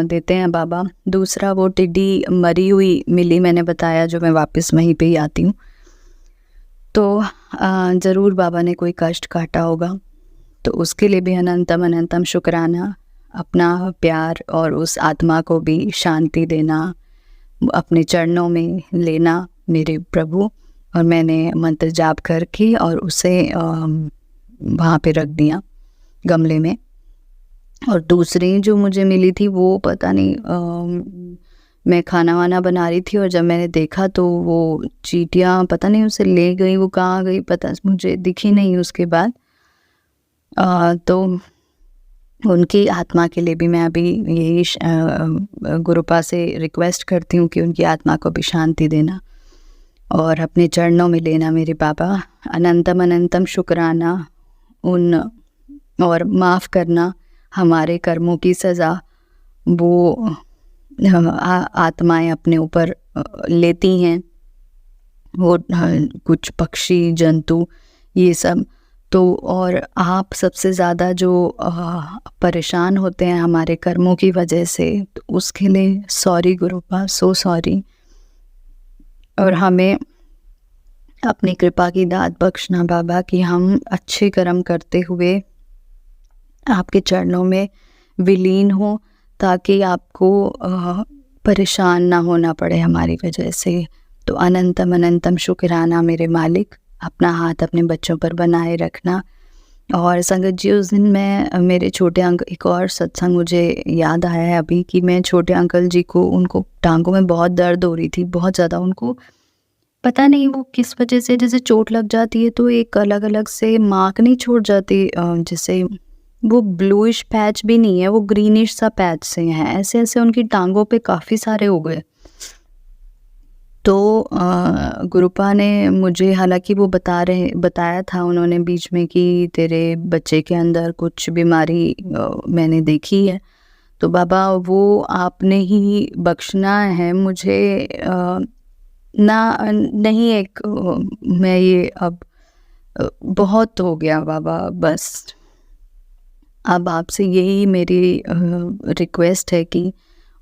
देते हैं बाबा। दूसरा, वो टिड्डी मरी हुई मिली, मैंने बताया, जो मैं वापस वहीं पे ही आती हूँ, तो ज़रूर बाबा ने कोई कष्ट काटा होगा, तो उसके लिए भी अनंतम अनंतम शुक्राना। अपना प्यार और उस आत्मा को भी शांति देना, अपने चरणों में लेना मेरे प्रभु। और मैंने मंत्र जाप करके और उसे वहाँ पे रख दिया गमले में। और दूसरी जो मुझे मिली थी वो पता नहीं, मैं खाना वाना बना रही थी और जब मैंने देखा तो वो चींटियाँ पता नहीं उसे ले गई, वो कहाँ गई पता मुझे दिखी नहीं उसके बाद। तो उनकी आत्मा के लिए भी मैं अभी यही गुरुपा से रिक्वेस्ट करती हूँ कि उनकी आत्मा को भी शांति देना और अपने चरणों में लेना मेरे बाबा। अनंतम अनंतम शुक्राना और माफ़ करना हमारे कर्मों की सज़ा वो आत्माएं अपने ऊपर लेती हैं, वो कुछ पक्षी जंतु ये सब। तो और आप सबसे ज़्यादा जो परेशान होते हैं हमारे कर्मों की वजह से, तो उसके लिए सॉरी गुरुपा, सो सॉरी। और हमें अपनी कृपा की दात बख्शना बाबा कि हम अच्छे कर्म करते हुए आपके चरणों में विलीन हो, ताकि आपको परेशान ना होना पड़े हमारी वजह से। तो अनंतम अनंतम शुक्राना मेरे मालिक। अपना हाथ अपने बच्चों पर बनाए रखना। और संगत जी उस दिन मैं मेरे छोटे अंकल, एक और सत्संग मुझे याद आया है अभी, कि मैं छोटे अंकल जी को, उनको टांगों में बहुत दर्द हो रही थी, बहुत ज़्यादा। उनको पता नहीं वो किस वजह से, जैसे चोट लग जाती है तो एक अलग अलग से मार्क नहीं छोड़ जाती, जैसे वो ब्लूइश पैच भी नहीं है, वो ग्रीनिश सा पैच से हैं, ऐसे ऐसे उनकी टांगों पे काफ़ी सारे हो गए। तो गुरुपा ने मुझे, हालांकि वो बताया था उन्होंने बीच में कि तेरे बच्चे के अंदर कुछ बीमारी मैंने देखी है, तो बाबा वो आपने ही बख्शना है मुझे। नहीं एक मैं ये अब बहुत हो गया बाबा, बस अब आपसे यही मेरी रिक्वेस्ट है कि,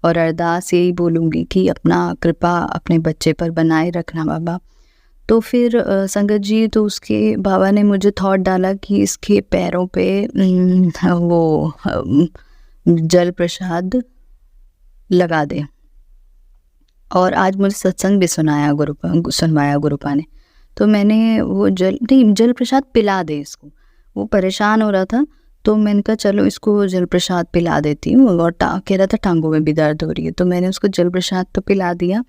और अरदास यही बोलूँगी कि अपना कृपा अपने बच्चे पर बनाए रखना बाबा। तो फिर संगत जी, तो उसके बाबा ने मुझे थॉट डाला कि इसके पैरों पे वो जल प्रसाद लगा दे। और आज मुझे सत्संग भी सुनवाया गुरुपा ने। तो मैंने वो जल प्रसाद पिला दे इसको, वो परेशान हो रहा था, तो मैंने कहा चलो इसको जल प्रसाद पिला देती हूँ। और कह रहा था टांगों में भी दर्द हो रही है, तो मैंने उसको जल प्रसाद तो पिला दिया।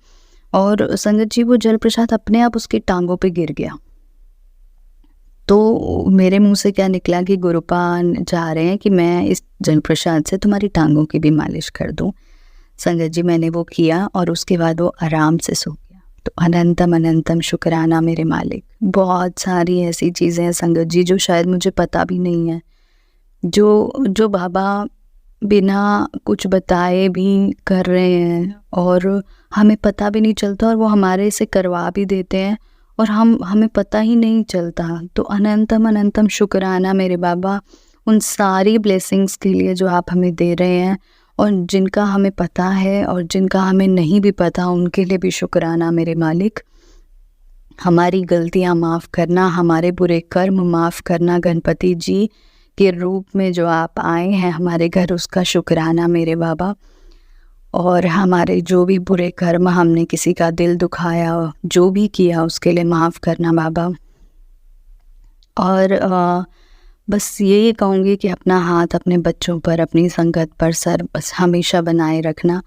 और संगत जी वो जल प्रसाद अपने आप उसकी टांगों पे गिर गया। तो मेरे मुंह से क्या निकला कि गुरुपान चाह रहे हैं कि मैं इस जल प्रसाद से तुम्हारी टांगों की भी मालिश कर दूं। संगत जी मैंने वो किया और उसके बाद वो आराम से सो गया। तो अनंतम अनंतम शुक्राना मेरे मालिक। बहुत सारी ऐसी चीज़ें हैं संगत जी जो शायद मुझे पता भी नहीं है, जो बाबा बिना कुछ बताए भी कर रहे हैं और हमें पता भी नहीं चलता, और वो हमारे से करवा भी देते हैं और हमें पता ही नहीं चलता। तो अनंतम अनंतम शुक्राना मेरे बाबा उन सारी ब्लेसिंग्स के लिए जो आप हमें दे रहे हैं, और जिनका हमें पता है और जिनका हमें नहीं भी पता उनके लिए भी शुक्राना मेरे मालिक। हमारी गलतियां माफ़ करना, हमारे बुरे कर्म माफ़ करना, गणपति जी के रूप में जो आप आए हैं हमारे घर, उसका शुक्राना मेरे बाबा। और हमारे जो भी बुरे कर्म, हमने किसी का दिल दुखाया, जो भी किया उसके लिए माफ़ करना बाबा। और बस यही कहूँगी कि अपना हाथ अपने बच्चों पर, अपनी संगत पर बस हमेशा बनाए रखना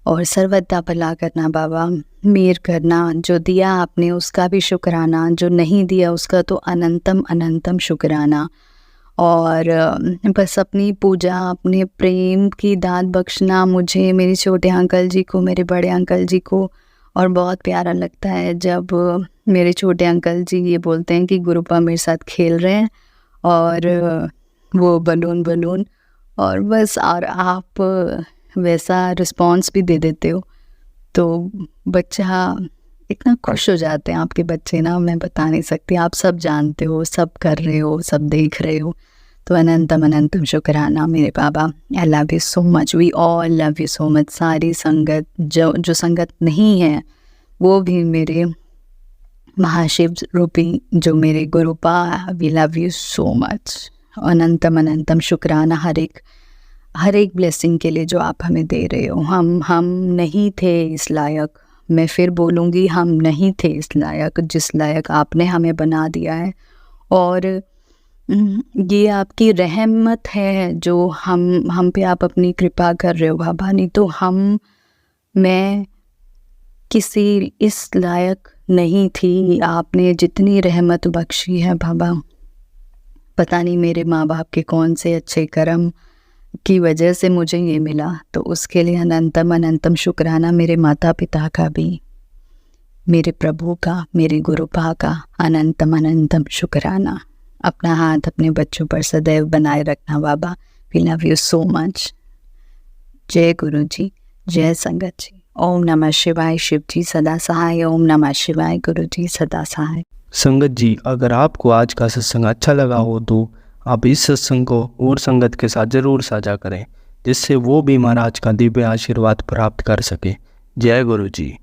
और सर्वदा भला करना बाबा, मेहर करना। जो दिया आपने उसका भी शुक्राना, जो नहीं दिया उसका तो अनंतम अनंतम शुक्राना। और बस अपनी पूजा, अपने प्रेम की दात बख्शना मुझे, मेरे छोटे अंकल जी को, मेरे बड़े अंकल जी को। और बहुत प्यारा लगता है जब मेरे छोटे अंकल जी ये बोलते हैं कि गुरुपा मेरे साथ खेल रहे हैं, और वो बलून और बस, और आप वैसा रिस्पॉन्स भी दे देते हो, तो बच्चा इतना खुश हो जाते हैं आपके बच्चे ना, मैं बता नहीं सकती। आप सब जानते हो, सब कर रहे हो, सब देख रहे हो। तो अनंतम अनंतम शुक्राना मेरे बाबा। I love you so much, we all love you so much. सारी संगत, जो संगत नहीं है वो भी मेरे महाशिव रूपी जो मेरे गुरुपा, we love you so much. अनंतम अनंतम शुक्राना हर एक ब्लेसिंग के लिए जो आप हमें दे रहे हो। हम नहीं थे इस लायक, मैं फिर बोलूँगी, हम नहीं थे इस लायक जिस लायक आपने हमें बना दिया है। और ये आपकी रहमत है जो हम पे आप अपनी कृपा कर रहे हो बाबा, नहीं तो मैं किसी इस लायक नहीं थी। आपने जितनी रहमत बख्शी है बाबा, पता नहीं मेरे माँ बाप के कौन से अच्छे कर्म की वजह से मुझे ये मिला। तो उसके लिए अनंतम अनंतम शुक्राना मेरे माता पिता का भी, मेरे प्रभु का, मेरे गुरुपा का अनंतम अनंतम शुक्राना। अपना हाथ अपने बच्चों पर सदैव बनाए रखना बाबा। We love you so much. जय गुरु जी, जय संगत जी। ओम नमः शिवाय। शिव जी सदा सहाय। ओम नमः शिवाय। गुरु जी सदा सहाय। संगत जी, अगर आपको आज का सत्संग अच्छा लगा हो तो आप इस सत्संग को और संगत के साथ ज़रूर साझा करें, जिससे वो भी महाराज का दिव्य आशीर्वाद प्राप्त कर सके। जय गुरु जी।